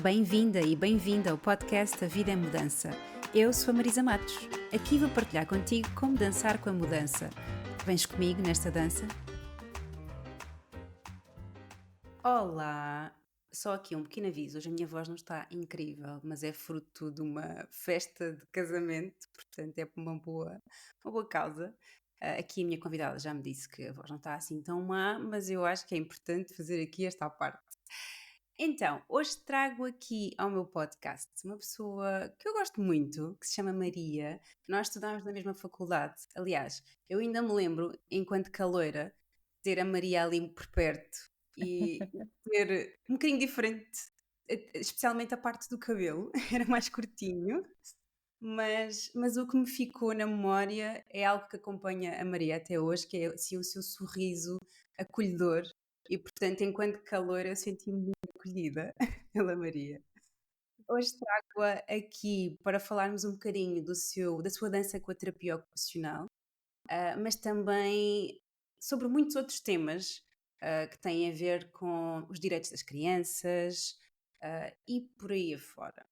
Bem-vinda e bem-vindo ao podcast A Vida é Mudança. Eu sou a Marisa Matos. Aqui vou partilhar contigo como dançar com a mudança. Vens comigo nesta dança? Olá! Só aqui um pequeno aviso. Hoje a minha voz não está incrível, mas é fruto de uma festa de casamento, portanto é por uma boa causa. Aqui a minha convidada já me disse que a voz não está assim tão má, mas eu acho que é importante fazer aqui esta parte. Então, hoje trago aqui ao meu podcast uma pessoa que eu gosto muito, que se chama Maria. Nós estudámos na mesma faculdade. Aliás, eu ainda me lembro, enquanto caloira, ter a Maria ali por perto e ter um bocadinho diferente, especialmente a parte do cabelo, era mais curtinho. Mas o que me ficou na memória é algo que acompanha a Maria até hoje, que é assim, o seu sorriso acolhedor. E, portanto, enquanto calor, eu senti-me muito acolhida pela Maria. Hoje trago-a aqui para falarmos um bocadinho da sua dança com a terapia ocupacional, mas também sobre muitos outros temas que têm a ver com os direitos das crianças e por aí afora.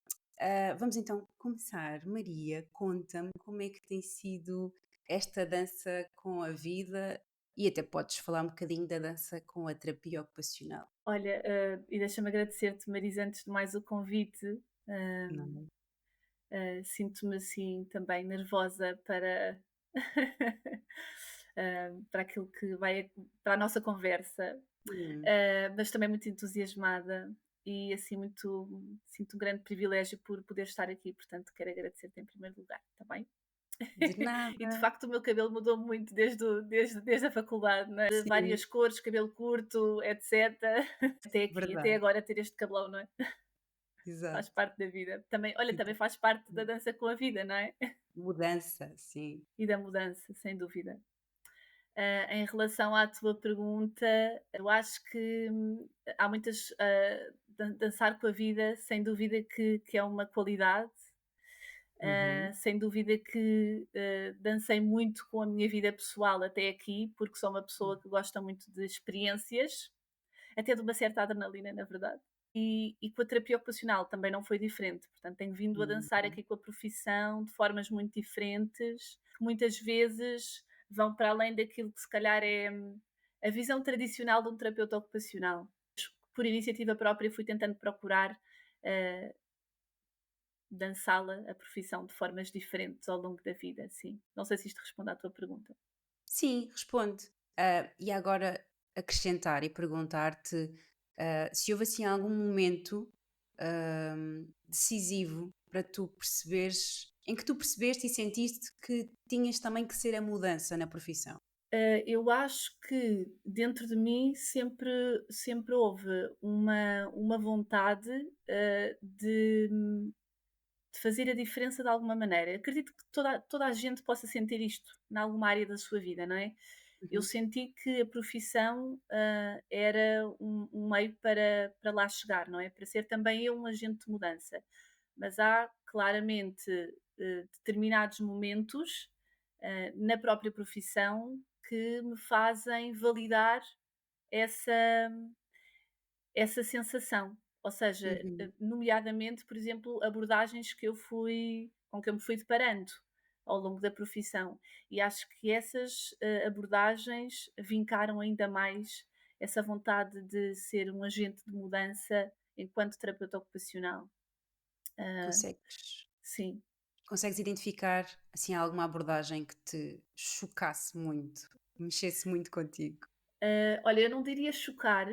Vamos então começar. Maria, conta-me como é que tem sido esta dança com a vida e até podes falar um bocadinho da dança com a terapia ocupacional. Olha, e deixa-me agradecer-te, Marisa, antes de mais o convite. Não Sinto-me assim também nervosa para, para aquilo que vai, para a nossa conversa, é? mas também muito entusiasmada e assim sinto um grande privilégio por poder estar aqui, portanto quero agradecer-te em primeiro lugar, está bem? De E de nada. facto o meu cabelo mudou muito desde a faculdade, né? De Sim, várias cores, cabelo curto, etc. Até aqui, até verdade, agora ter este cabelão, não é? Faz exato. parte da vida. Também, olha, Tipo, também faz parte da dança com a vida, não é? mudança, sim. E da mudança, sem dúvida. Em relação à tua pergunta, eu acho que há muitas. Dançar com a vida, sem dúvida que é uma qualidade. Uhum, Sem dúvida que dancei muito com a minha vida pessoal até aqui, porque sou uma pessoa que gosta muito de experiências, até de uma certa adrenalina, na verdade. E com a terapia ocupacional também não foi diferente. Portanto, tenho vindo a dançar uhum. aqui com a profissão de formas muito diferentes, que muitas vezes vão para além daquilo que se calhar é a visão tradicional de um terapeuta ocupacional. Por iniciativa própria fui tentando procurar uh, dançá-la, a profissão, de formas diferentes ao longo da vida, sim. Não sei se isto responde à tua pergunta. Sim, responde. E agora acrescentar e perguntar-te se houve assim algum momento decisivo para tu perceberes, em que tu percebeste e sentiste que tinhas também que ser a mudança na profissão. Eu acho que dentro de mim sempre houve uma vontade de fazer a diferença de alguma maneira. Acredito que toda a gente possa sentir isto em alguma área da sua vida, não é? Eu Uhum, senti que a profissão era um meio para lá chegar, não é? Para ser também eu um agente de mudança. Mas há claramente determinados momentos na própria profissão que me fazem validar essa, essa sensação. Ou seja, uhum. nomeadamente, por exemplo, abordagens com que eu me fui deparando ao longo da profissão. E acho que essas abordagens vincaram ainda mais essa vontade de ser um agente de mudança enquanto terapeuta ocupacional. Ah, Consegues sim. Consegues identificar assim alguma abordagem que te chocasse muito, mexesse muito contigo? Olha, eu não diria chocar,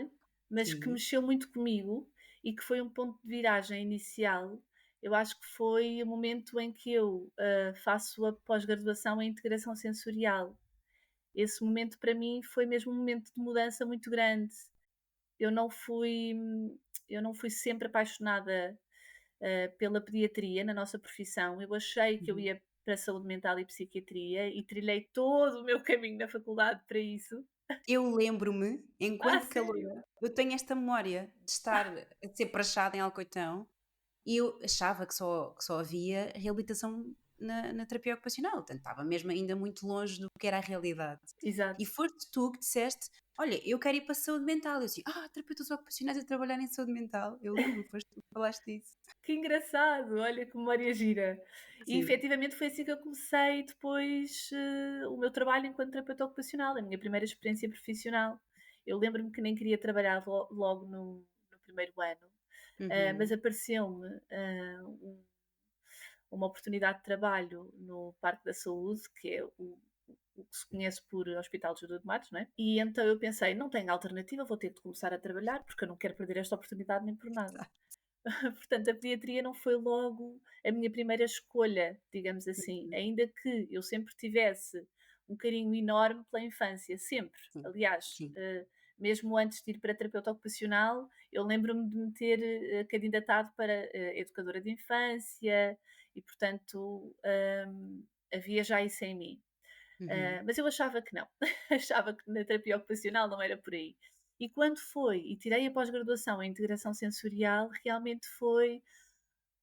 mas que Sim. mexeu muito comigo e que foi um ponto de viragem inicial. Eu acho que foi o momento em que eu faço a pós-graduação em integração sensorial. Esse momento para mim foi mesmo um momento de mudança muito grande. Eu não fui, eu não fui sempre apaixonada pela pediatria na nossa profissão. Eu achei que eu Uhum. ia para a saúde mental e psiquiatria e trilhei todo o meu caminho na faculdade para isso. Eu lembro-me, Ah, enquanto sério? caloura, eu tenho esta memória de estar a ser prachada em Alcoitão e eu achava que só havia reabilitação na terapia ocupacional, portanto estava mesmo ainda muito longe do que era a realidade. E Exato. foste tu que disseste: "Olha, eu quero ir para a saúde mental", eu assim: terapeutas ocupacionais a trabalhar em saúde mental", eu lembro-me, foste tu que falaste disso. Que engraçado, olha que memória gira. E Sim. efetivamente foi assim que eu comecei depois, o meu trabalho enquanto terapeuta ocupacional, a minha primeira experiência profissional. Eu lembro-me que nem queria trabalhar logo no primeiro ano, mas Uhum. apareceu-me, uma oportunidade de trabalho no Parque da Saúde, que é o que se conhece por Hospital de Ajuda de Matos, não é? E então eu pensei, não tenho alternativa, vou ter de começar a trabalhar, porque eu não quero perder esta oportunidade nem por nada. Exato. Portanto, a pediatria não foi logo a minha primeira escolha, digamos assim, Uhum. ainda que eu sempre tivesse um carinho enorme pela infância, sempre. Sim, Aliás, sim. mesmo antes de ir para terapeuta ocupacional, eu lembro-me de me ter candidatado para educadora de infância e, portanto, havia já isso em mim. Uhum. Mas eu achava que não, achava que na terapia ocupacional não era por aí. E quando foi e tirei a pós-graduação em integração sensorial, realmente foi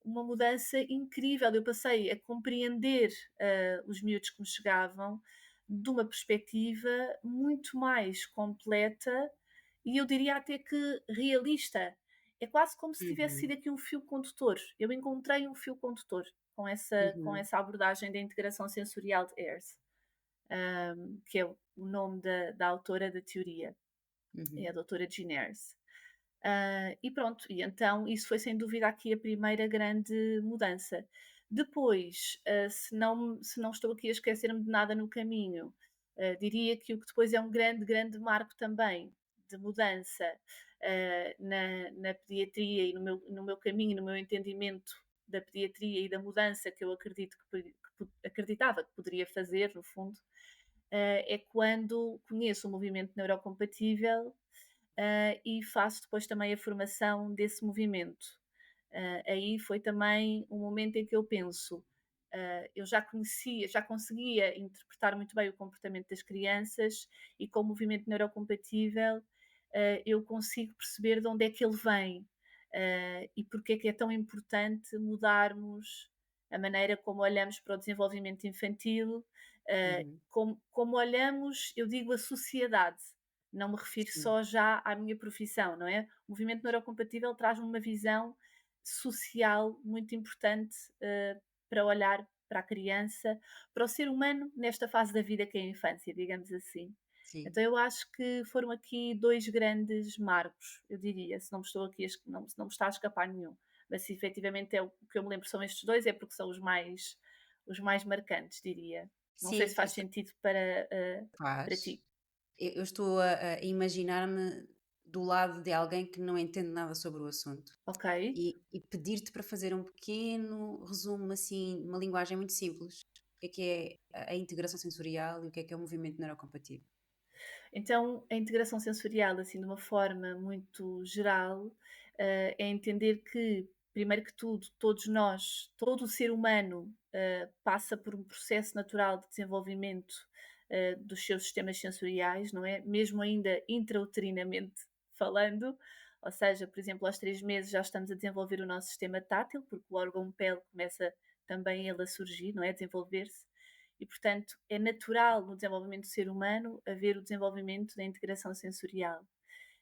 uma mudança incrível. Eu passei a compreender os miúdos que me chegavam de uma perspectiva muito mais completa e eu diria até que realista. É quase como se tivesse sido Uhum. aqui um fio condutor. Eu encontrei um fio condutor com Uhum. essa abordagem da integração sensorial de Ayres, que é o nome da autora da teoria, é a Uhum. doutora Jean Ayres. E pronto, e então isso foi sem dúvida aqui a primeira grande mudança. Depois, se não estou aqui a esquecer-me de nada no caminho, diria que o que depois é um grande, grande marco também de mudança na pediatria e no meu caminho, no meu entendimento da pediatria e da mudança que eu acredito acreditava que poderia fazer, no fundo, é quando conheço o movimento neurocompatível e faço depois também a formação desse movimento. Aí foi também um momento em que eu penso, eu já conhecia, já conseguia interpretar muito bem o comportamento das crianças e com o movimento neurocompatível eu consigo perceber de onde é que ele vem e porque é que é tão importante mudarmos a maneira como olhamos para o desenvolvimento infantil, como olhamos, eu digo, a sociedade. Não me refiro Sim, só já à minha profissão, não é? O movimento neurocompatível traz-me uma visão social muito importante para olhar para a criança, para o ser humano nesta fase da vida que é a infância, digamos assim. sim. Então eu acho que foram aqui 2 grandes marcos, eu diria, se não me estou aqui a es não se não me está a escapar nenhum. Mas se efetivamente é o que eu me lembro são estes 2 é porque são os mais marcantes, diria. Não sei se Sim, eu faz estou sentido para faz. ti. Eu estou a imaginar-me do lado de alguém que não entende nada sobre o assunto Ok? e pedir-te para fazer um pequeno resumo, assim, uma linguagem muito simples, o que é a integração sensorial e o que é o movimento neurocompatível. Então, a integração sensorial, assim, de uma forma muito geral, é entender que, primeiro que tudo, todos nós, todo o ser humano, passa por um processo natural de desenvolvimento, dos seus sistemas sensoriais, não é? Mesmo ainda intrauterinamente falando, ou seja, por exemplo, aos 3 meses já estamos a desenvolver o nosso sistema tátil, porque o órgão pele começa também ele a surgir, não é? A desenvolver-se. E, portanto, é natural no desenvolvimento do ser humano haver o desenvolvimento da integração sensorial.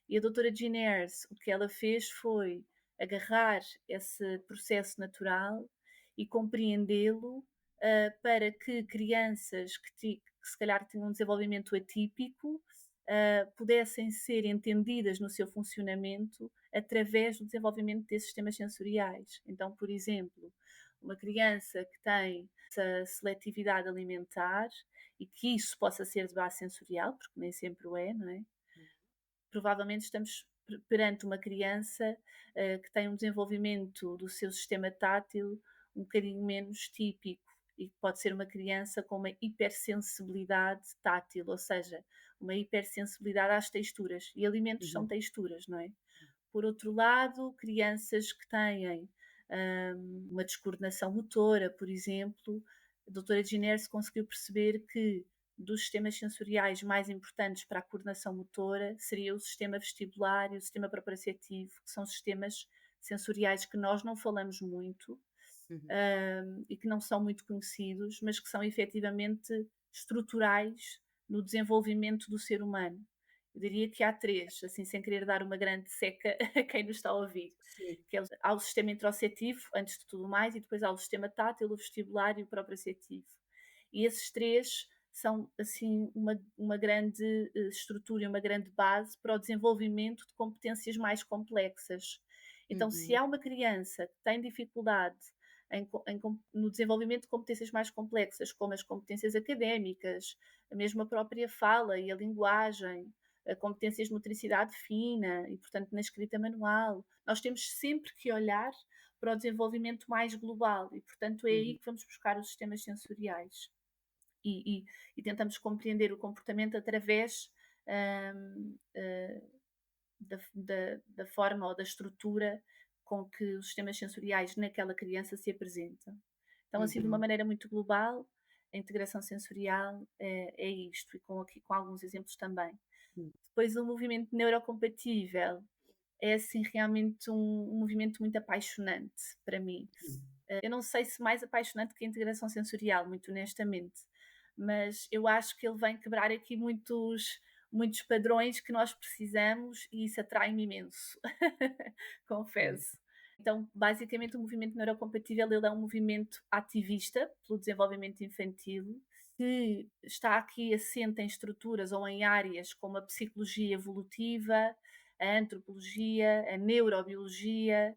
E a doutora Jean Ayres, o que ela fez foi agarrar esse processo natural e compreendê-lo para que crianças que se calhar tinham um desenvolvimento atípico pudessem ser entendidas no seu funcionamento através do desenvolvimento desses sistemas sensoriais. Então, por exemplo, uma criança que tem essa seletividade alimentar e que isso possa ser de base sensorial, porque nem sempre o é, não é? Provavelmente estamos perante uma criança que tem um desenvolvimento do seu sistema tátil um bocadinho menos típico e que pode ser uma criança com uma hipersensibilidade tátil, ou seja, uma hipersensibilidade às texturas. E alimentos são Uhum. texturas, não é? Por outro lado, crianças que têm uma descoordenação motora, por exemplo, a doutora Giners conseguiu perceber que dos sistemas sensoriais mais importantes para a coordenação motora seria o sistema vestibular e o sistema proprioceptivo, que são sistemas sensoriais que nós não falamos muito, Uhum. e que não são muito conhecidos, mas que são efetivamente estruturais no desenvolvimento do ser humano. Eu diria que há três, assim, sem querer dar uma grande seca a quem nos está a ouvir, Sim. que é, há o sistema interoceptivo, antes de tudo mais, e depois há o sistema tátil, o vestibular e o proprioceptivo. E esses três são, assim, uma grande estrutura e uma grande base para o desenvolvimento de competências mais complexas. Então, se Uhum. há uma criança que tem dificuldade no desenvolvimento de competências mais complexas, como as competências académicas, a mesma própria fala e a linguagem, competências de motricidade fina e, portanto, na escrita manual, nós temos sempre que olhar para o desenvolvimento mais global e, portanto, é aí Uhum. que vamos buscar os sistemas sensoriais e tentamos compreender o comportamento através hum, eh, da forma ou da estrutura com que os sistemas sensoriais naquela criança se apresentam. Então, assim, de uma Uhum. maneira muito global, a integração sensorial é isto, e com alguns exemplos também. Uhum. Depois, o movimento neurocompatível é, assim, realmente um movimento muito apaixonante para mim. Eu não sei se mais apaixonante que a integração sensorial, muito honestamente, mas eu acho que ele vem quebrar aqui muitos padrões que nós precisamos e isso atrai-me imenso, Uhum. confesso. Então, basicamente, o movimento neurocompatível ele é um movimento ativista pelo desenvolvimento infantil, que está aqui assente em estruturas ou em áreas como a psicologia evolutiva, a antropologia, a neurobiologia,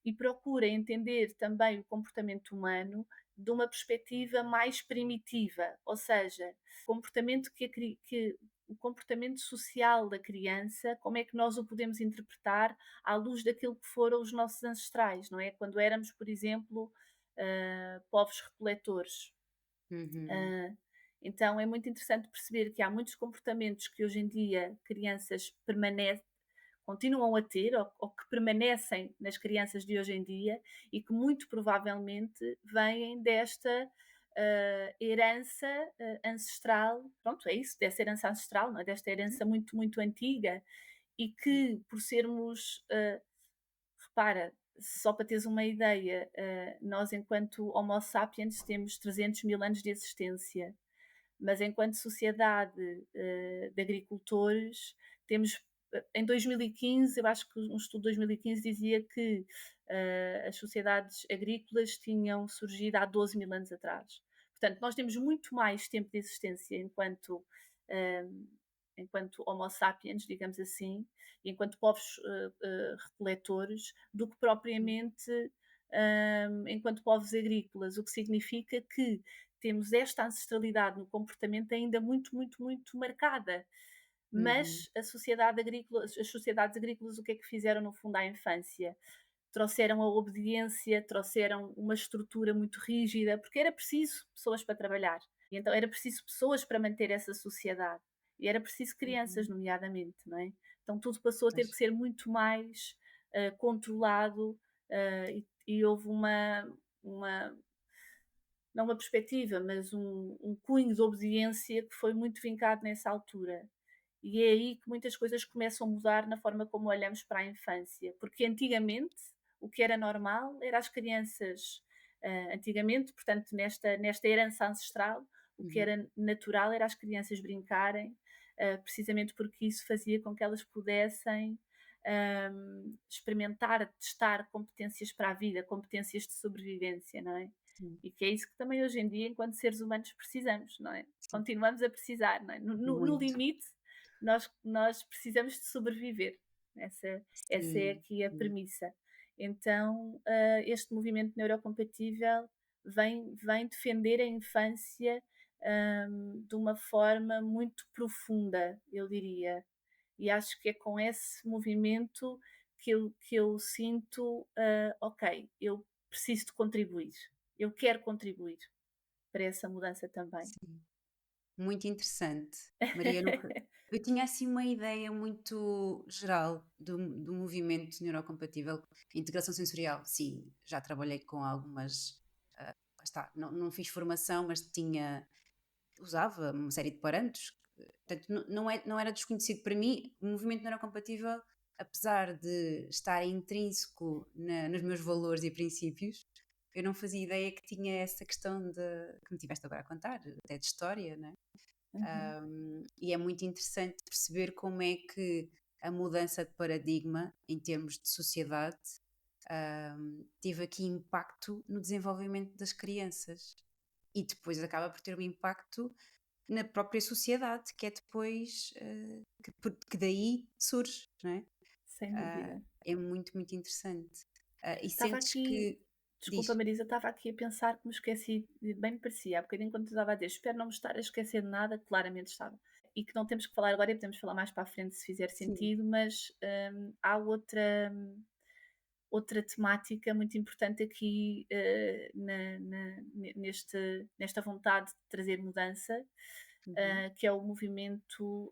e procura entender também o comportamento humano de uma perspectiva mais primitiva, ou seja, comportamento que o comportamento social da criança, como é que nós o podemos interpretar à luz daquilo que foram os nossos ancestrais, não é? Quando éramos, por exemplo, povos recoletores. Uhum. Ah, então é muito interessante perceber que há muitos comportamentos que hoje em dia crianças continuam a ter ou que permanecem nas crianças de hoje em dia e que muito provavelmente vêm desta herança ancestral, pronto, é isso, dessa herança ancestral, não é? Desta herança muito, muito antiga e que por sermos, repara, só para teres uma ideia, nós enquanto Homo sapiens temos 300 mil anos de existência, mas enquanto sociedade de agricultores, temos em 2015, eu acho que um estudo de 2015 dizia que as sociedades agrícolas tinham surgido há 12 mil anos atrás. Portanto, nós temos muito mais tempo de existência eh, enquanto Homo sapiens, digamos assim, e enquanto povos recoletores, do que propriamente enquanto povos agrícolas, o que significa que temos esta ancestralidade no comportamento ainda muito, muito, muito marcada. Uhum. Mas as sociedades agrícolas, o que é que fizeram no fundo à infância? Trouxeram a obediência, trouxeram uma estrutura muito rígida, porque era preciso pessoas para trabalhar. E então era preciso pessoas para manter essa sociedade. E era preciso crianças, Uhum. nomeadamente, não é? Então tudo passou a ter que Pois. ser muito mais controlado e houve uma não uma perspectiva, mas um cunho de obediência que foi muito vincado nessa altura. E é aí que muitas coisas começam a mudar na forma como olhamos para a infância, porque antigamente o que era normal era as crianças, antigamente, portanto, nesta herança ancestral, o que Uhum. era natural era as crianças brincarem, precisamente porque isso fazia com que elas pudessem experimentar, testar competências para a vida, competências de sobrevivência, não é? Sim, E que é isso que também hoje em dia, enquanto seres humanos, precisamos, não é? sim. Continuamos a precisar, não é? No Muito. limite, nós precisamos de sobreviver. Essa é Sim, aqui a sim. premissa. Então, este movimento neurocompatível vem defender a infância de uma forma muito profunda, eu diria. E acho que é com esse movimento que eu sinto, ok, eu preciso de contribuir, eu quero contribuir para essa mudança também. Sim. Muito interessante. Maria, eu tinha assim uma ideia muito geral do movimento neurocompatível. Integração sensorial, sim, já trabalhei com algumas. Lá está, não fiz formação, mas usava uma série de parâmetros. Portanto, não era desconhecido para mim. O movimento neurocompatível, apesar de estar intrínseco nos meus valores e princípios, eu não fazia ideia que tinha essa questão que me tiveste agora a contar, até de história, né? Uhum. E é muito interessante perceber como é que a mudança de paradigma em termos de sociedade teve aqui impacto no desenvolvimento das crianças e depois acaba por ter um impacto na própria sociedade, que é depois que daí surge, não é? Sem dúvida. É muito, muito interessante. E Estava sentes aqui, que. desculpa Diz. Marisa, estava aqui a pensar que me esqueci, bem me parecia, há bocadinho quando tu estava a dizer, espero não me estar a esquecer de nada, claramente estava. E que não temos que falar agora e podemos falar mais para a frente se fizer Sim. sentido, mas há outra temática muito importante aqui nesta vontade de trazer mudança, Uhum. que é o movimento,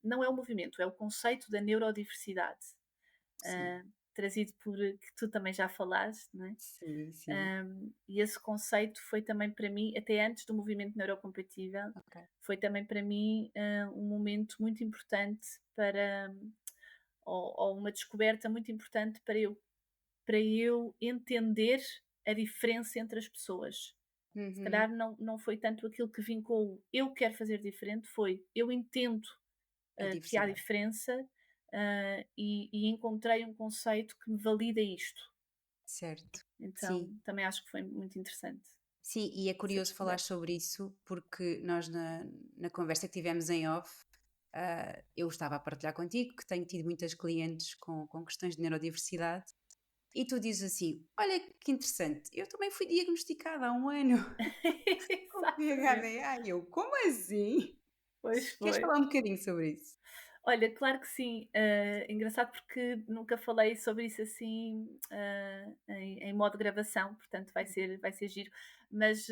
não é o movimento, é o conceito da neurodiversidade, Sim. trazido por, que tu também já falaste, não é? Sim, sim. E esse conceito foi também para mim, até antes do movimento neurocompatível, Ok. foi também para mim um momento muito importante para, ou uma descoberta muito importante para eu entender a diferença entre as pessoas. Se calhar Uhum. não foi tanto aquilo que vincou o eu quero fazer diferente, foi eu entendo A que há diversidade. diferença e encontrei um conceito que me valida isto. Certo. Sim. Então também acho que foi muito interessante. Sim, e é Se curioso falar puderes. sobre isso porque nós na conversa que tivemos em off, eu estava a partilhar contigo que tenho tido muitas clientes com questões de neurodiversidade e tu dizes assim, olha que interessante, eu também fui diagnosticada há um ano com Exatamente. PHDA. E eu, como assim? Pois Queres foi. falar um bocadinho sobre isso? Olha, claro que sim. Engraçado porque nunca falei sobre isso assim, em modo gravação, portanto vai ser giro. Mas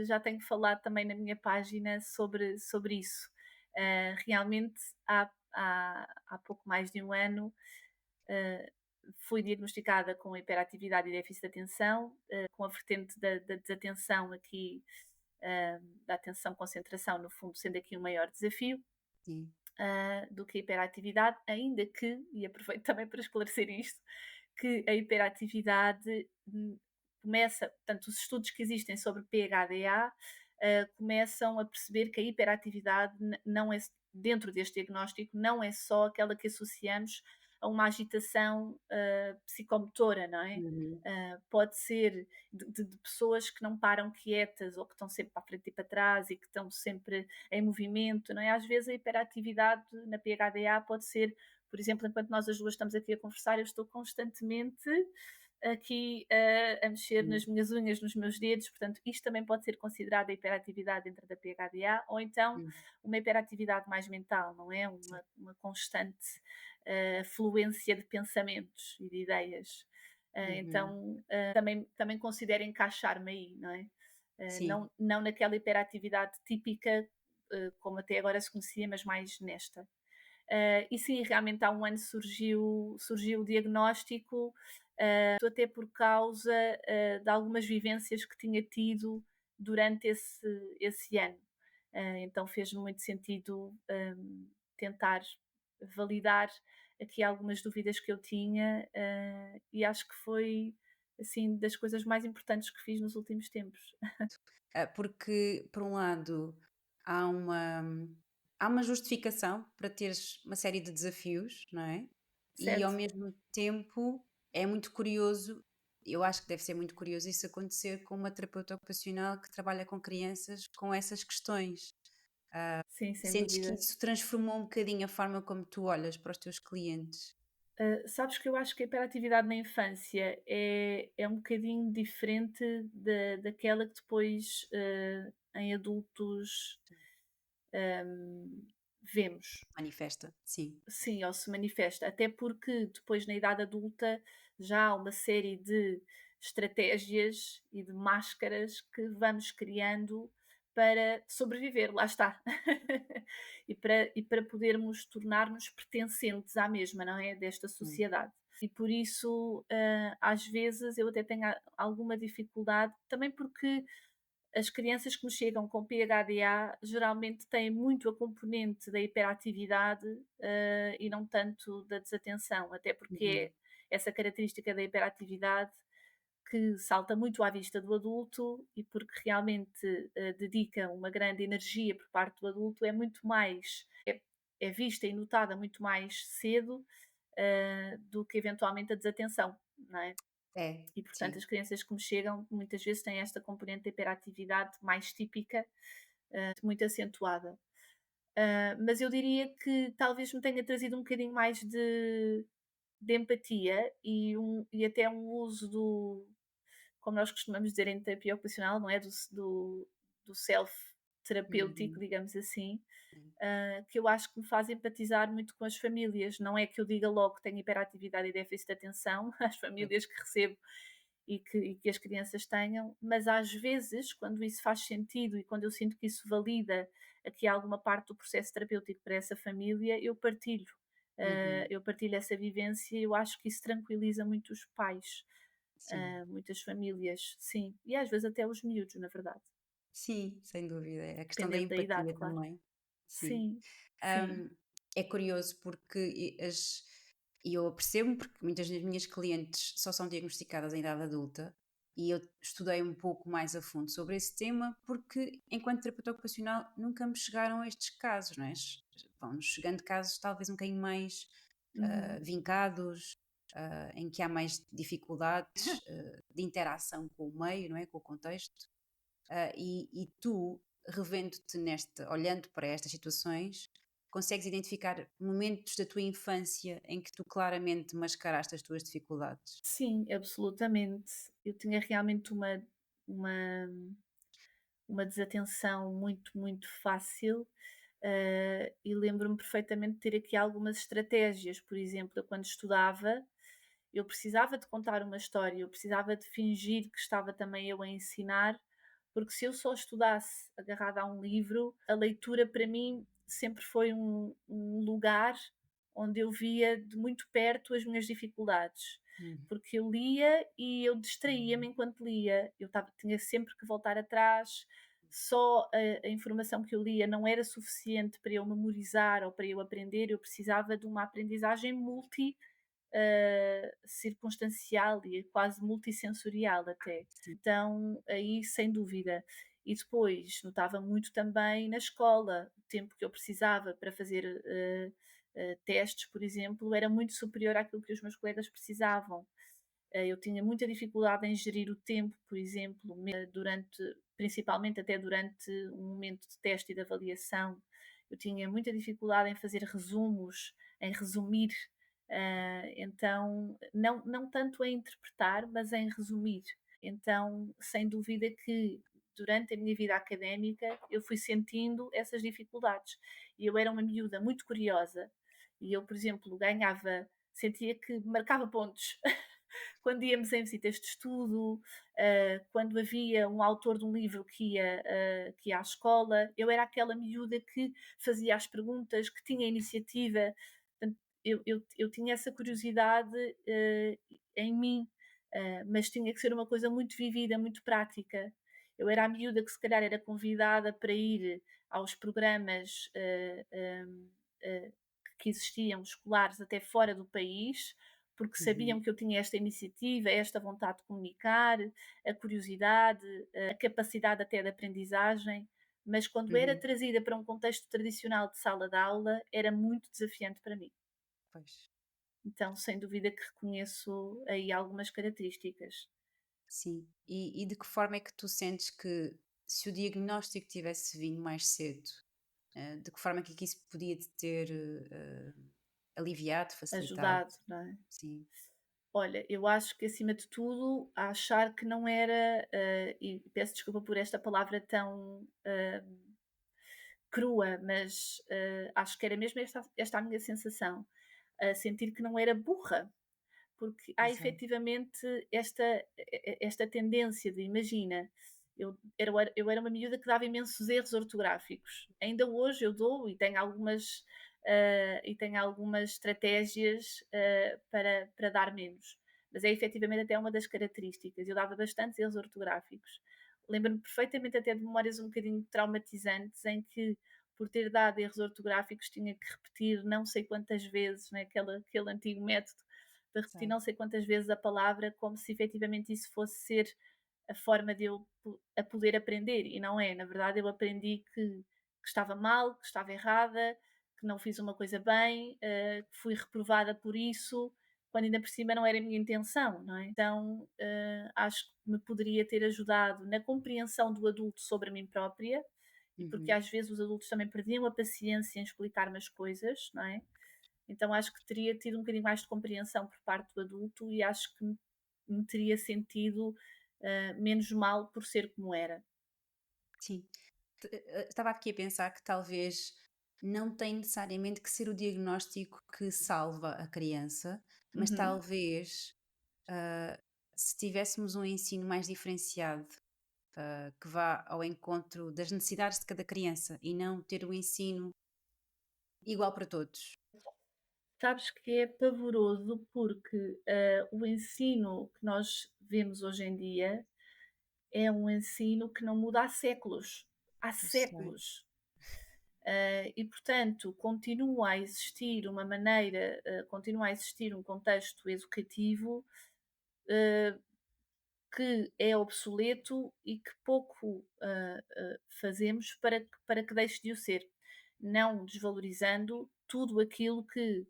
já tenho falado também na minha página sobre isso. Realmente há pouco mais de um ano, ah, fui diagnosticada com hiperatividade e déficit de atenção, com a vertente da desatenção aqui, da atenção-concentração, no fundo, sendo aqui o maior desafio, Sim. do que a hiperatividade, ainda que, e aproveito também para esclarecer isto, que a hiperatividade começa, portanto, os estudos que existem sobre PHDA começam a perceber que a hiperatividade não é, dentro deste diagnóstico, não é só aquela que associamos a uma agitação psicomotora, não é? Uhum. Pode ser de pessoas que não param quietas ou que estão sempre para a frente e para trás e que estão sempre em movimento, não é? Às vezes a hiperatividade na PHDA pode ser, por exemplo, enquanto nós as duas estamos aqui a conversar, eu estou constantemente aqui a mexer Uhum. nas minhas unhas, nos meus dedos, portanto, isto também pode ser considerada hiperatividade dentro da PHDA, ou então Uhum. uma hiperatividade mais mental, não é? Sim. Uma constante fluência de pensamentos e de ideias. Uhum. Então, também considero encaixar-me aí, não é? Sim. Não naquela hiperatividade típica, como até agora se conhecia, mas mais nesta. E sim, realmente há um ano surgiu o diagnóstico, até por causa de algumas vivências que tinha tido durante esse ano. Então fez-me muito sentido tentar validar aqui algumas dúvidas que eu tinha, e acho que foi assim das coisas mais importantes que fiz nos últimos tempos. Porque, por um lado, há uma, há uma justificação para teres uma série de desafios, não é? E ao Certo? mesmo tempo é muito curioso, eu acho que deve ser muito curioso isso acontecer com uma terapeuta ocupacional que trabalha com crianças com essas questões. Sim, sem Sentes que dúvida. isso transformou um bocadinho a forma como tu olhas para os teus clientes? Sabes que eu acho que a hiperatividade na infância é um bocadinho diferente daquela que depois, em adultos, vemos. Manifesta? Sim. Sim, ou se manifesta. Até porque depois, na idade adulta, já há uma série de estratégias e de máscaras que vamos criando para sobreviver, lá está. E para podermos tornar-nos pertencentes à mesma, não é? Desta Hum. sociedade. E por isso, às vezes, eu até tenho alguma dificuldade, também porque as crianças que me chegam com PHDA geralmente têm muito a componente da hiperatividade, e não tanto da desatenção, até Uhum. porque essa característica da hiperatividade que salta muito à vista do adulto e porque realmente, dedica uma grande energia por parte do adulto, é muito mais é vista e notada muito mais cedo, do que eventualmente a desatenção, não é? É, E portanto as sim. crianças que me chegam muitas vezes têm esta componente de hiperatividade mais típica, muito acentuada. Mas eu diria que talvez me tenha trazido um bocadinho mais de empatia e até um uso do, como nós costumamos dizer em terapia ocupacional, não é? Do self terapêutico, Uhum, digamos assim, sim. que eu acho que me faz empatizar muito com as famílias. Não é que eu diga logo que tenho hiperatividade e déficit de atenção às Pois. famílias que recebo e que as crianças tenham, mas às vezes, quando isso faz sentido e quando eu sinto que isso valida aqui alguma parte do processo terapêutico para essa família, eu partilho. Uhum, Eu partilho essa vivência e eu acho que isso tranquiliza muito os pais, sim. muitas famílias, sim. E às vezes até os miúdos, na verdade, Sim, sem dúvida. É a questão da dependendo da idade, empatia claro. também. Sim. Sim, sim. Hum, é curioso porque e eu percebo porque muitas das minhas clientes só são diagnosticadas em idade adulta e eu estudei um pouco mais a fundo sobre esse tema porque, enquanto terapeuta ocupacional, nunca me chegaram a estes casos, não é? Vão-nos chegando casos talvez um bocadinho mais Uhum. vincados, em que há mais dificuldades de interação com o meio, não é? Com o contexto. E tu, revendo-te olhando para estas situações, consegues identificar momentos da tua infância em que tu claramente mascaraste as tuas dificuldades. Sim, absolutamente. Eu tinha realmente uma uma desatenção muito, muito fácil, e lembro-me perfeitamente de ter aqui algumas estratégias. Por exemplo, eu quando estudava, eu precisava de contar uma história, eu precisava de fingir que estava também eu a ensinar, porque se eu só estudasse agarrada a um livro, a leitura para mim sempre foi um lugar onde eu via de muito perto as minhas dificuldades. Hum, Porque eu lia e eu distraía-me enquanto lia. Tinha sempre que voltar atrás. Só a informação que eu lia não era suficiente para eu memorizar ou para eu aprender, eu precisava de uma aprendizagem circunstancial e quase multissensorial até. sim. Então, aí sem dúvida. E depois notava muito também na escola, o tempo que eu precisava para fazer testes, por exemplo, era muito superior àquilo que os meus colegas precisavam. Eu tinha muita dificuldade em gerir o tempo, por exemplo, principalmente até durante um momento de teste e de avaliação. Eu tinha muita dificuldade em fazer resumos, em resumir. Então, não tanto em interpretar, mas em resumir. Então, sem dúvida que durante a minha vida académica eu fui sentindo essas dificuldades. E eu era uma miúda muito curiosa e eu, por exemplo, sentia que marcava pontos quando íamos em visitas de estudo, quando havia um autor de um livro que ia à escola, eu era aquela miúda que fazia as perguntas, que tinha iniciativa. Portanto, eu tinha essa curiosidade em mim, mas tinha que ser uma coisa muito vivida, muito prática. Eu era a miúda que se calhar era convidada para ir aos programas que existiam escolares até fora do país, porque sabiam Uhum, que eu tinha esta iniciativa, esta vontade de comunicar, a curiosidade, a capacidade até de aprendizagem, mas quando era uhum, trazida para um contexto tradicional de sala de aula, era muito desafiante para mim. pois. Então, sem dúvida que reconheço aí algumas características. Sim. E de que forma é que tu sentes que, se o diagnóstico tivesse vindo mais cedo, de que forma é que isso podia te ter aliviado, facilitado? Ajudado, não é? Sim. Olha, eu acho que acima de tudo, achar que não era, e peço desculpa por esta palavra tão crua, mas acho que era mesmo esta a minha sensação, sentir que não era burra, porque há Exato. efetivamente esta tendência de, imagina, eu era uma miúda que dava imensos erros ortográficos. Ainda hoje eu dou e tenho algumas estratégias para dar menos. Mas é efetivamente até uma das características. Eu dava bastantes erros ortográficos. Lembro-me perfeitamente até de memórias um bocadinho traumatizantes em que, por ter dado erros ortográficos, tinha que repetir não sei quantas vezes, né, aquele antigo método de repetir Exato. não sei quantas vezes a palavra, como se efetivamente isso fosse ser a forma de eu a poder aprender, e não é. Na verdade, eu aprendi que estava mal, que estava errada, que não fiz uma coisa bem, que fui reprovada por isso, quando ainda por cima não era a minha intenção, não é? Então, acho que me poderia ter ajudado na compreensão do adulto sobre mim própria, e porque Uhum. às vezes os adultos também perdiam a paciência em explicar-me as coisas, não é? Então acho que teria tido um bocadinho mais de compreensão por parte do adulto e acho que me teria sentido, menos mal por ser como era. Sim. Estava aqui a pensar que talvez não tem necessariamente que ser o diagnóstico que salva a criança, mas Uhum. talvez, ah, se tivéssemos um ensino mais diferenciado, que vá ao encontro das necessidades de cada criança e não ter o ensino igual para todos. Sabes que é pavoroso porque, o ensino que nós vemos hoje em dia é um ensino que não muda há séculos. Há Eu sei. séculos. E portanto continua a existir uma maneira, continua a existir um contexto educativo, eh, que é obsoleto e que pouco, fazemos para que deixe de o ser, não desvalorizando tudo aquilo que,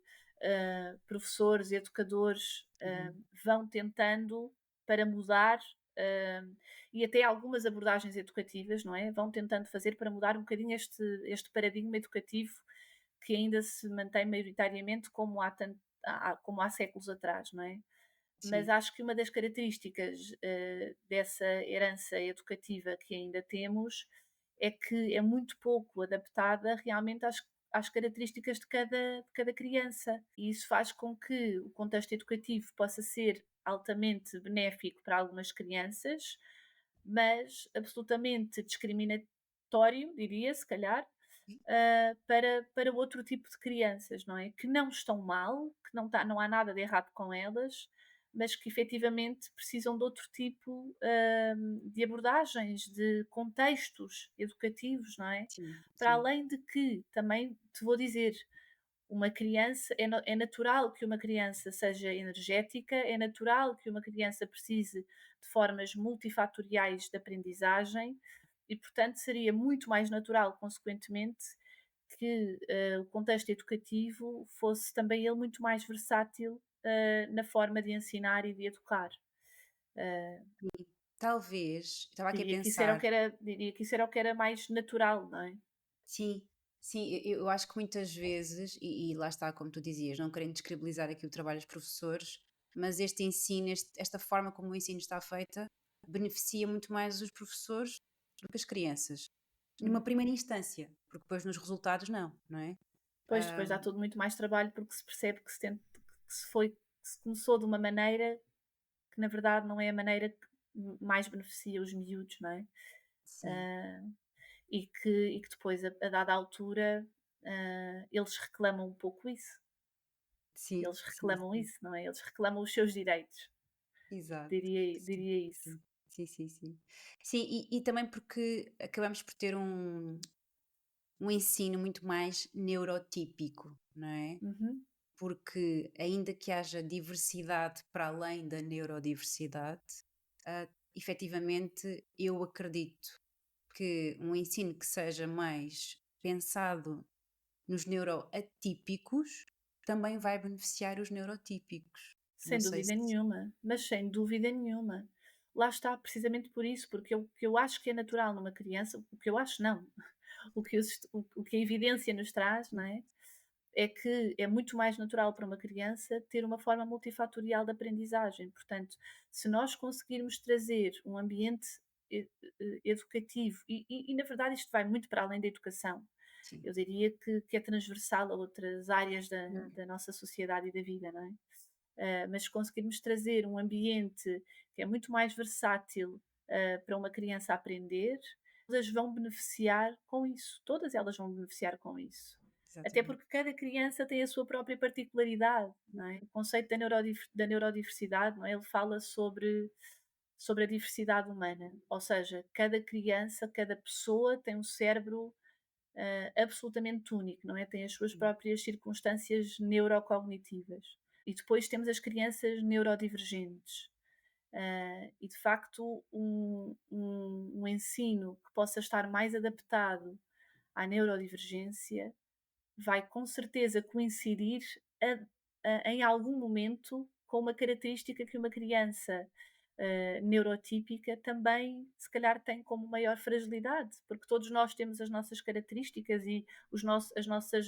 professores e educadores, Uhum. vão tentando para mudar, e até algumas abordagens educativas, não é, vão tentando fazer para mudar um bocadinho este paradigma educativo que ainda se mantém maioritariamente como há séculos atrás, não é? Mas Sim, acho que uma das características, dessa herança educativa que ainda temos, é que é muito pouco adaptada realmente às características de cada criança. E isso faz com que o contexto educativo possa ser altamente benéfico para algumas crianças, mas absolutamente discriminatório, diria, se calhar, para outro tipo de crianças, não é? Que não estão mal, que não há nada de errado com elas, mas que efetivamente precisam de outro tipo, de abordagens, de contextos educativos, não é? sim, Para sim, além de que, também te vou dizer, uma criança é natural que uma criança seja energética, é natural que uma criança precise de formas multifatoriais de aprendizagem e, portanto, seria muito mais natural, consequentemente, que, o contexto educativo fosse também ele muito mais versátil, na forma de ensinar e de educar. Eh, talvez, estava aqui a diria que isso era o pensar. que era diria que isso era o que era mais natural, não é? Sim, sim, eu acho que muitas vezes, e lá está, como tu dizias, não querendo descredibilizar aqui o trabalho dos professores, mas este ensino, esta forma como o ensino está feita, beneficia muito mais os professores do que as crianças, numa Uhum. primeira instância, porque depois nos resultados não é? Pois, depois dá tudo muito mais trabalho, porque se percebe que se começou de uma maneira que na verdade não é a maneira que mais beneficia os miúdos, não é? Sim, Ah, e que depois a dada altura, eles reclamam um pouco isso. sim, Eles sim, reclamam sim, isso, não é? Eles reclamam os seus direitos, exato, sim, diria isso. sim, sim, sim, sim. Sim, e também porque acabamos por ter um ensino muito mais neurotípico, não é? Uhum. Porque ainda que haja diversidade para além da neurodiversidade, efetivamente eu acredito que um ensino que seja mais pensado nos neuroatípicos também vai beneficiar os neurotípicos. Não Sem sei dúvida se. nenhuma, mas sem dúvida nenhuma. Lá está, precisamente por isso, porque o que eu acho que é natural numa criança, o que eu acho não, o que a evidência nos traz, não é? É que é muito mais natural para uma criança ter uma forma multifatorial de aprendizagem. Portanto, se nós conseguirmos trazer um ambiente educativo, na verdade isto vai muito para além da educação, Sim. eu diria que é transversal a outras áreas da, Hum. da nossa sociedade e da vida, não é? Mas se conseguirmos trazer um ambiente que é muito mais versátil, para uma criança aprender, todas vão beneficiar com isso, todas elas vão beneficiar com isso. Até Exatamente. porque cada criança tem a sua própria particularidade, não é? O conceito da neurodiversidade, não é? Ele fala sobre a diversidade humana, ou seja, cada criança, cada pessoa tem um cérebro, absolutamente único, não é? Tem as suas Sim. próprias circunstâncias neurocognitivas. E depois temos as crianças neurodivergentes. E de facto, um ensino que possa estar mais adaptado à neurodivergência vai com certeza coincidir a em algum momento com uma característica que uma criança, neurotípica também se calhar tem como maior fragilidade, porque todos nós temos as nossas características e as nossas,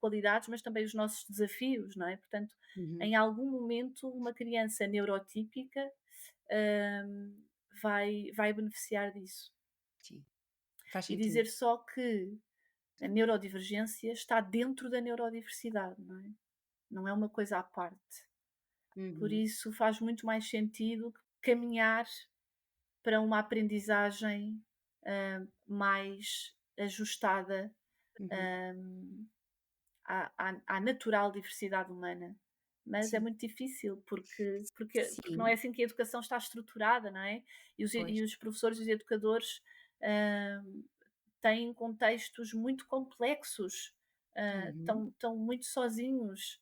qualidades, mas também os nossos desafios, não é? Portanto, Uhum. em algum momento uma criança neurotípica, vai beneficiar disso. Sim, faz E sentido. dizer só que a neurodivergência está dentro da neurodiversidade, não é? Não é uma coisa à parte. Por Uhum, isso faz muito mais sentido caminhar para uma aprendizagem, mais ajustada, uhum. hã, à natural diversidade humana. Mas é Sim, muito difícil, porque não é sim, assim que a educação está estruturada, não é? pois. E os professores e os educadores, hã, têm contextos muito complexos, Uhum, estão muito sozinhos,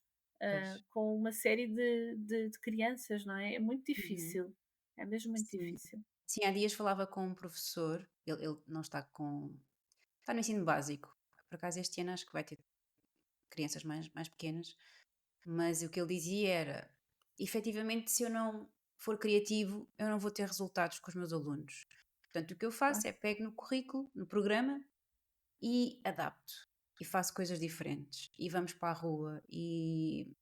pois. com uma série de crianças, não é? É muito Uhum, difícil, é mesmo muito sim. difícil. Sim, há dias falava com um professor, ele não está no ensino básico. Por acaso este ano acho que vai ter crianças mais pequenas, mas o que ele dizia era: "Efetivamente, se eu não for criativo, eu não vou ter resultados com os meus alunos. Portanto, o que eu faço Claro. é pego no currículo, no programa e adapto, e faço coisas diferentes, e vamos para a rua, e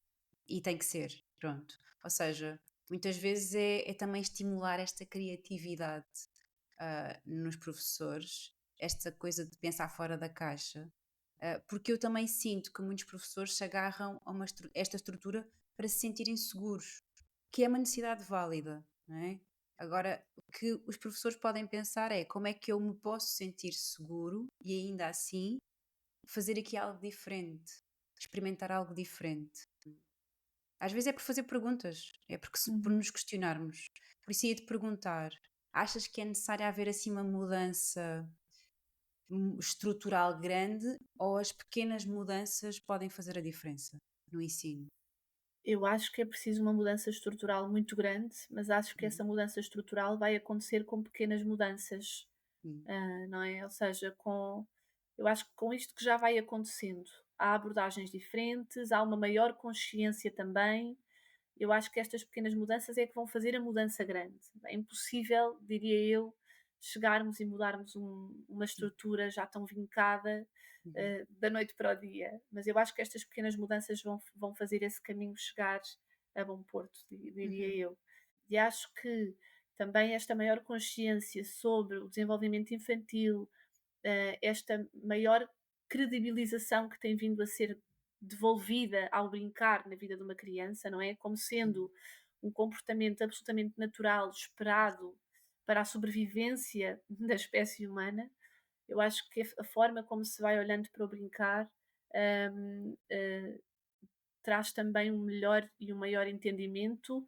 tem que ser, pronto." Ou seja, muitas vezes é também estimular esta criatividade, nos professores, esta coisa de pensar fora da caixa, porque eu também sinto que muitos professores se agarram a esta estrutura para se sentirem seguros, que é uma necessidade válida, não é? Agora, o que os professores podem pensar é como é que eu me posso sentir seguro e ainda assim fazer aqui algo diferente, experimentar algo diferente. Às vezes é por fazer perguntas, é porque por Uhum. nos questionarmos. Por isso ia-te perguntar: achas que é necessário haver assim uma mudança estrutural grande, ou as pequenas mudanças podem fazer a diferença no ensino? Eu acho que é preciso uma mudança estrutural muito grande, mas acho que Uhum, essa mudança estrutural vai acontecer com pequenas mudanças, uhum, não é? Ou seja, eu acho que com isto que já vai acontecendo, há abordagens diferentes, há uma maior consciência também. Eu acho que estas pequenas mudanças é que vão fazer a mudança grande. É impossível, diria eu, chegarmos e mudarmos uma sim, estrutura já tão vincada, uhum, da noite para o dia. Mas eu acho que estas pequenas mudanças vão fazer esse caminho chegar a bom porto, diria uhum, eu. E acho que também esta maior consciência sobre o desenvolvimento infantil, esta maior credibilização que tem vindo a ser devolvida ao brincar na vida de uma criança, não é? Como sim, sendo um comportamento absolutamente natural, esperado para a sobrevivência da espécie humana. Eu acho que a forma como se vai olhando para o brincar, hum, eh, traz também um melhor e um maior entendimento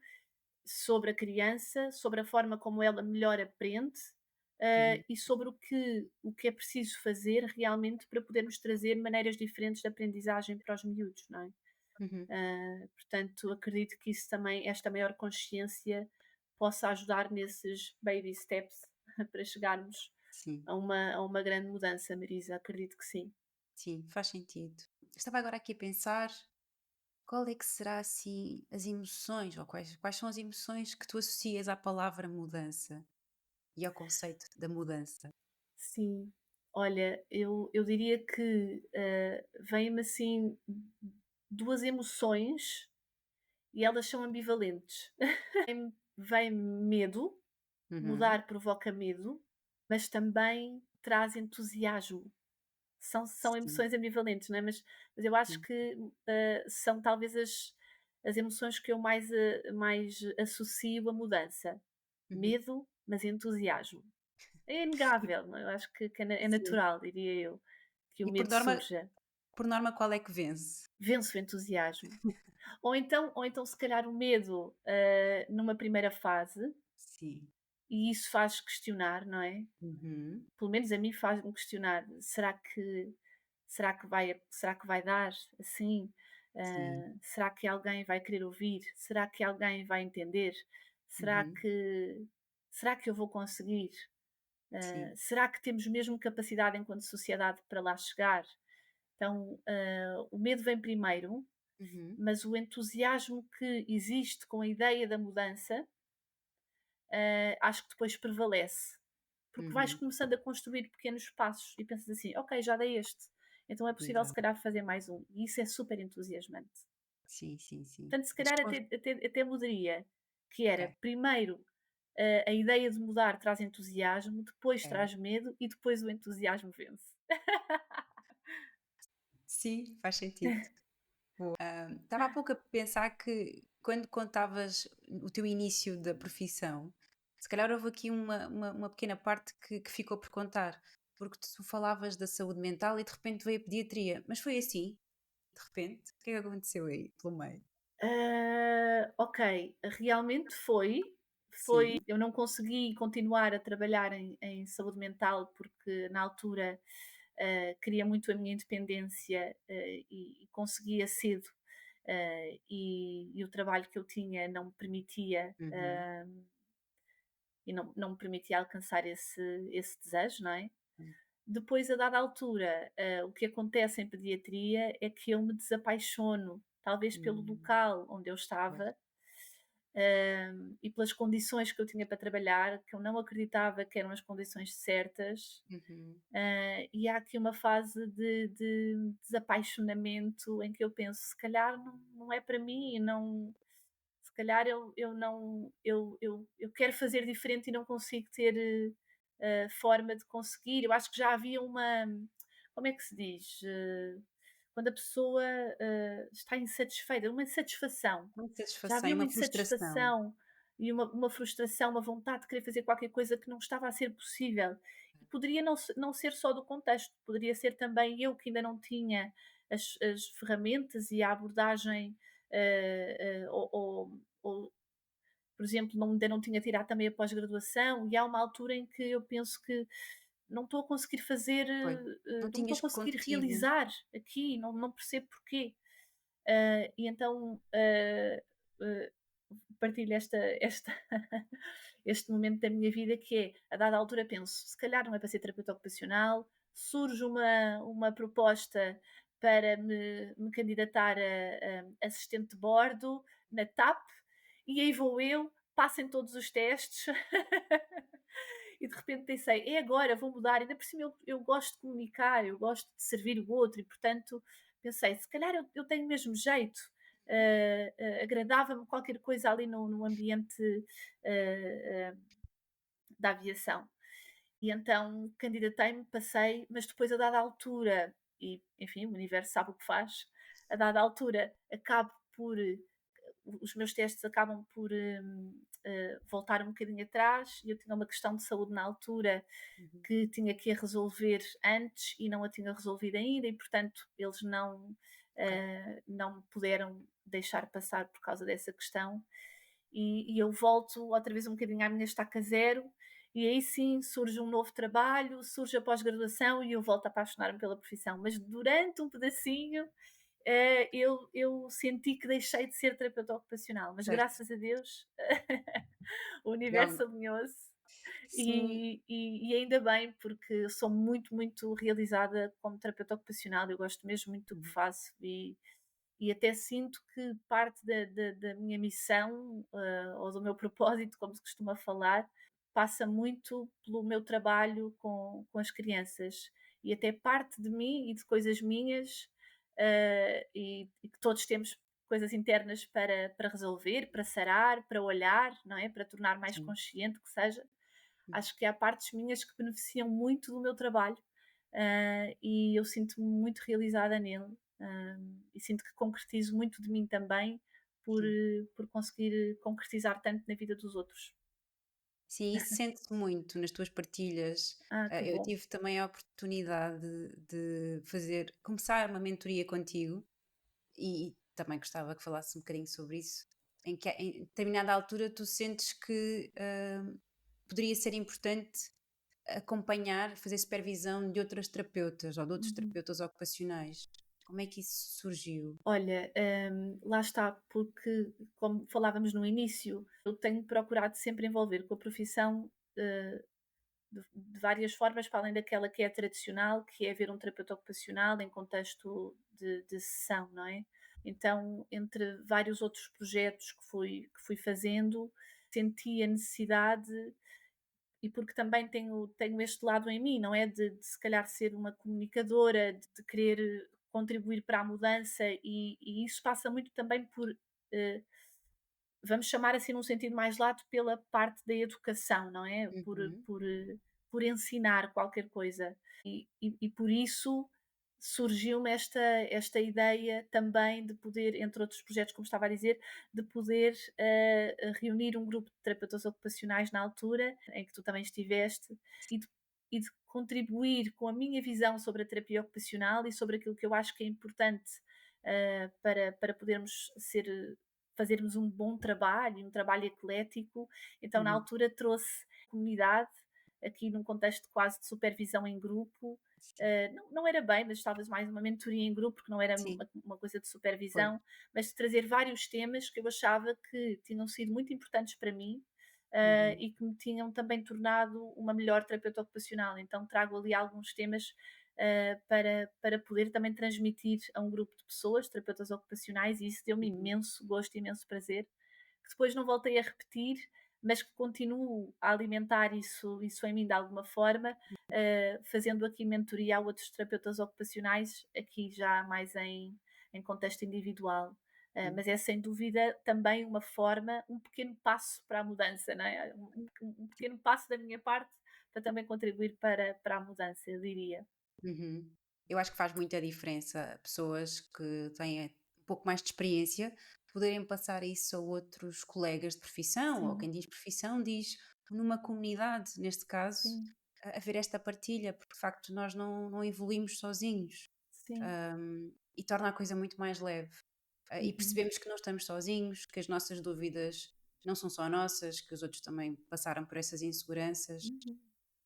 sobre a criança, sobre a forma como ela melhor aprende, uhum, e sobre o que é preciso fazer realmente para podermos trazer maneiras diferentes de aprendizagem para os miúdos, não é? uhum, Portanto, acredito que isso também, esta maior consciência, possa ajudar nesses baby steps para chegarmos sim, a uma grande mudança, Marisa. Acredito que sim. sim, faz sentido. Estava agora aqui a pensar qual é que será assim as emoções, ou quais são as emoções que tu associas à palavra mudança e ao conceito da mudança? Sim. Olha, eu diria que, vêm-me assim duas emoções e elas são ambivalentes. Vem medo, Uhum, mudar provoca medo, mas também traz entusiasmo. São sim, emoções ambivalentes, não é? Mas eu acho sim, que, são talvez as emoções que eu mais associo à mudança. uhum. Medo, mas entusiasmo. É inegável, não é? Eu acho que é Sim. natural, diria eu, que o E medo surja. por norma qual é que vence? Vence o entusiasmo. Ou então se calhar o medo, numa primeira fase, Sim. e isso faz questionar, não é? Uhum. Pelo menos a mim faz-me questionar: será que vai dar assim? sim. Será que alguém vai querer ouvir? Será que alguém vai entender? Será Uhum, que será que eu vou conseguir? sim. Será que temos mesmo capacidade enquanto sociedade para lá chegar? Então, o medo vem primeiro, Uhum, mas o entusiasmo que existe com a ideia da mudança, acho que depois prevalece. Porque vais uhum. começando a construir pequenos passos e pensas assim: ok, já dei este, então é possível se Exato. calhar fazer mais um. E isso é super entusiasmante. Sim, sim, sim. Portanto, se Mas calhar até mudaria, que era ok, primeiro a ideia de mudar traz entusiasmo, depois ok. traz medo e depois o entusiasmo vence. Sim, faz sentido. Estava há pouco a pensar que quando contavas o teu início da profissão, se calhar houve aqui uma pequena parte que ficou por contar, porque tu falavas da saúde mental e de repente veio a pediatria, mas foi assim, de repente? O que é que aconteceu aí, pelo meio? Ok, realmente foi. Sim. Eu não consegui continuar a trabalhar em saúde mental porque na altura queria muito a minha independência e conseguia cedo. E o trabalho que eu tinha não me permitia Uhum. e não me permitia alcançar esse desejo, não é? Hum, Depois, a dada altura, o que acontece em pediatria é que eu me desapaixono, talvez pelo hum, local onde eu pois. estava, e pelas condições que eu tinha para trabalhar, que eu não acreditava que eram as condições certas. Uhum. E há aqui uma fase de desapaixonamento em que eu penso: se calhar não é para mim, não, se calhar eu não eu quero fazer diferente e não consigo ter, forma de conseguir. Eu acho que já havia uma, como é que se diz? Quando a pessoa, está insatisfeita, uma insatisfação. Uma Já insatisfação e havia uma uma frustração. insatisfação e uma frustração, uma vontade de querer fazer qualquer coisa que não estava a ser possível. E poderia não ser só do contexto, poderia ser também eu que ainda não tinha as ferramentas e a abordagem, ou, por exemplo, ainda não tinha tirado também a pós-graduação, e há uma altura em que eu penso que não estou a conseguir fazer, Pois. Não não estou a tinhas conseguir contido. realizar aqui, não percebo porquê. E então, partilho este momento da minha vida que é, a dada altura penso, se calhar não é para ser terapeuta ocupacional, surge uma proposta para me candidatar a assistente de bordo na TAP, e aí vou eu, passo em todos os testes, e de repente pensei, é agora, vou mudar, ainda por cima eu gosto de comunicar, eu gosto de servir o outro, e portanto pensei, se calhar eu tenho mesmo jeito, agradava-me qualquer coisa ali no ambiente da aviação. E então candidatei-me, passei, mas depois a dada altura, e enfim, o universo sabe o que faz, a dada altura acabo por os meus testes acabam por voltar um bocadinho atrás, e eu tinha uma questão de saúde na altura Uhum. que tinha que a resolver antes e não a tinha resolvido ainda, e portanto eles Ok. não me puderam deixar passar por causa dessa questão, e eu volto outra vez um bocadinho à minha estaca zero, e aí sim surge um novo trabalho, surge a pós-graduação e eu volto a apaixonar-me pela profissão, mas durante um pedacinho eu senti que deixei de ser terapeuta ocupacional, mas Certo. graças a Deus o universo Realmente. alinhou-se Sim. e ainda bem, porque eu sou muito, muito realizada como terapeuta ocupacional, eu gosto mesmo muito do que Uhum. faço e até sinto que parte da minha missão, ou do meu propósito, como se costuma falar, passa muito pelo meu trabalho com as crianças. E até parte de mim e de coisas minhas, e que todos temos coisas internas para resolver, para sarar, para olhar, não é? Para tornar mais Sim. consciente que seja. Uhum. Acho que há partes minhas que beneficiam muito do meu trabalho, e eu sinto-me muito realizada nele, e sinto que concretizo muito de mim também Sim. por conseguir concretizar tanto na vida dos outros. Sim, isso sente-se muito nas tuas partilhas. Ah, que Eu bom. tive também a oportunidade de começar uma mentoria contigo e também gostava que falasses um bocadinho sobre isso, em que em determinada altura tu sentes que poderia ser importante acompanhar, fazer supervisão de outras terapeutas ou de outros Uhum. terapeutas ocupacionais. Como é que isso surgiu? Olha, lá está, porque como falávamos no início, eu tenho procurado sempre envolver com a profissão, de várias formas, para além daquela que é tradicional, que é ver um terapeuta ocupacional em contexto de sessão, não é? Então, entre vários outros projetos que fui fazendo, senti a necessidade, e porque também tenho este lado em mim, não é? De se calhar ser uma comunicadora, de querer contribuir para a mudança, e isso passa muito também por, eh, vamos chamar assim num sentido mais lato, pela parte da educação, não é? Uhum, Por ensinar qualquer coisa. E por isso surgiu-me esta ideia também de poder, entre outros projetos, como estava a dizer, de poder reunir um grupo de terapeutas ocupacionais na altura em que tu também estiveste, e de contribuir com a minha visão sobre a terapia ocupacional e sobre aquilo que eu acho que é importante, para podermos fazermos um bom trabalho, um trabalho eclético. Então, na uhum. altura, trouxe comunidade, aqui num contexto quase de supervisão em grupo. Não era bem, mas talvez mais uma mentoria em grupo, porque não era Sim, uma coisa de pois. supervisão, mas de trazer vários temas que eu achava que tinham sido muito importantes para mim, Uhum, e que me tinham também tornado uma melhor terapeuta ocupacional. Então trago ali alguns temas, para poder também transmitir a um grupo de pessoas, terapeutas ocupacionais, e isso deu-me uhum, imenso gosto, imenso prazer, que depois não voltei a repetir, mas que continuo a alimentar isso em mim de alguma forma, fazendo aqui mentoria a outros terapeutas ocupacionais, aqui já mais em contexto individual. uhum, Mas é sem dúvida também uma forma, um pequeno passo para a mudança, não é? Um pequeno passo da minha parte para também contribuir para a mudança, eu diria. uhum. Eu acho que faz muita diferença pessoas que têm um pouco mais de experiência poderem passar isso a outros colegas de profissão, ou Sim, quem diz profissão diz numa comunidade, neste caso, sim, haver esta partilha, porque de facto nós não evoluímos sozinhos, sim. e torna a coisa muito mais leve. E Uhum, percebemos que não estamos sozinhos, que as nossas dúvidas não são só nossas, que os outros também passaram por essas inseguranças. uhum.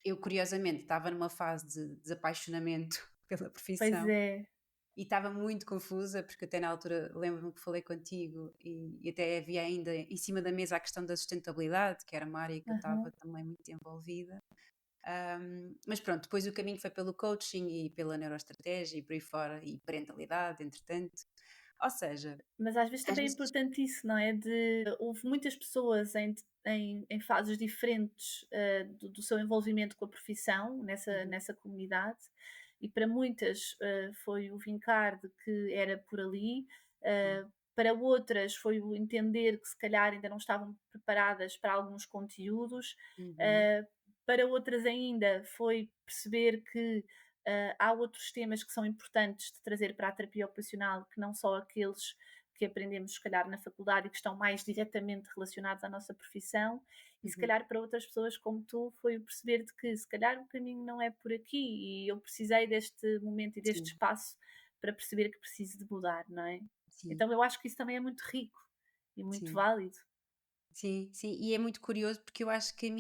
Eu, curiosamente, estava numa fase de desapaixonamento pela Pois profissão é. e estava muito confusa, porque até na altura lembro-me que falei contigo e até havia ainda em cima da mesa a questão da sustentabilidade, que era uma área que eu estava Aham. também muito envolvida. Mas pronto, depois o caminho foi pelo coaching e pela neuroestratégia e por aí fora, e parentalidade, entretanto. Ou seja, Mas às vezes às também é vezes. importante isso, não é? Houve muitas pessoas em fases diferentes, do seu envolvimento com a profissão, Uhum, nessa comunidade, e para muitas, foi o vincar de que era por ali, uhum, para outras foi o entender que se calhar ainda não estavam preparadas para alguns conteúdos, uhum, eh, para outras ainda foi perceber que há outros temas que são importantes de trazer para a terapia ocupacional, que não só aqueles que aprendemos, se calhar, na faculdade e que estão mais diretamente relacionados à nossa profissão, e se uhum, calhar para outras pessoas como tu foi o perceber de que se calhar o caminho não é por aqui, e eu precisei deste momento e deste sim, espaço para perceber que preciso de mudar, não é? sim, Então eu acho que isso também é muito rico e muito sim, válido. sim, sim. E é muito curioso porque eu acho que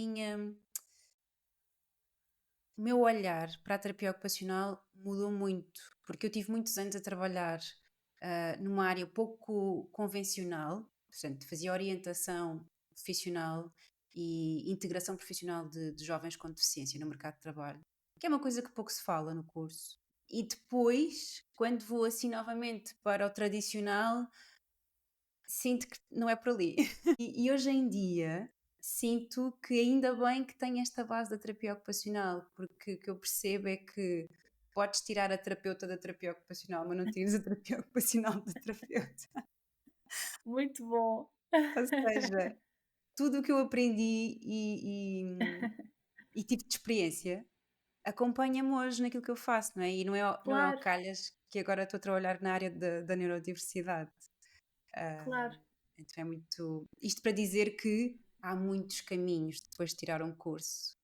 o meu olhar para a terapia ocupacional mudou muito, porque eu tive muitos anos a trabalhar numa área pouco convencional, portanto, fazia orientação profissional e integração profissional de jovens com deficiência no mercado de trabalho, que é uma coisa que pouco se fala no curso. E depois, quando vou assim novamente para o tradicional, sinto que não é por ali. E hoje em dia sinto que ainda bem que tenho esta base da terapia ocupacional, porque o que eu percebo é que podes tirar a terapeuta da terapia ocupacional, mas não tiras a terapia ocupacional da terapeuta. Muito bom. Ou seja, tudo o que eu aprendi e tive de experiência acompanha-me hoje naquilo que eu faço, não é? E não é ao Claro, calhas que agora estou a trabalhar na área da neurodiversidade. Ah, claro. então é muito. Isto para dizer que há muitos caminhos depois de tirar um curso.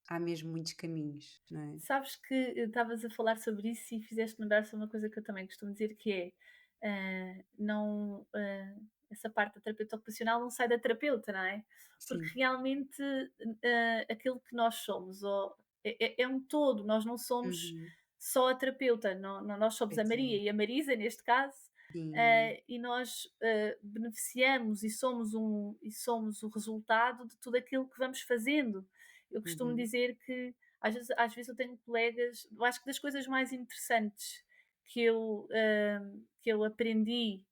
Há mesmo muitos caminhos, não é? Sabes que estavas a falar sobre isso e fizeste lembrar sobre uma coisa que eu também costumo dizer, que é, não, essa parte da terapeuta ocupacional não sai da terapeuta, não é? Porque Sim. realmente, aquilo que nós somos, ou é um todo, nós não somos Uhum. só a terapeuta, nós somos a Pois Maria é. e a Marisa, neste caso, Sim. e nós, beneficiamos e somos o resultado de tudo aquilo que vamos fazendo. Eu costumo Uhum. dizer que às vezes eu tenho colegas, eu acho que das coisas mais interessantes que eu aprendi,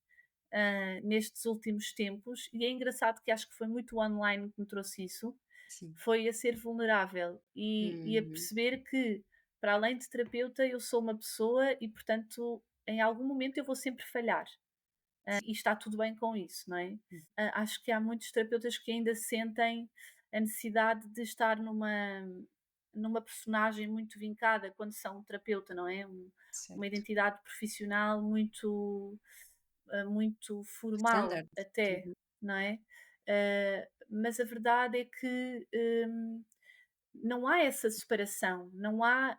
nestes últimos tempos, e é engraçado que acho que foi muito o online que me trouxe isso, Sim. foi a ser vulnerável e a Uhum. perceber que, para além de terapeuta, eu sou uma pessoa e, portanto, em algum momento eu vou sempre falhar. E está tudo bem com isso, não é? Hum, Acho que há muitos terapeutas que ainda sentem a necessidade de estar numa personagem muito vincada quando são um terapeuta, não é? Uma certo. identidade profissional muito formal Standard. até, Uhum. não é? Mas a verdade é que, não há essa separação, não há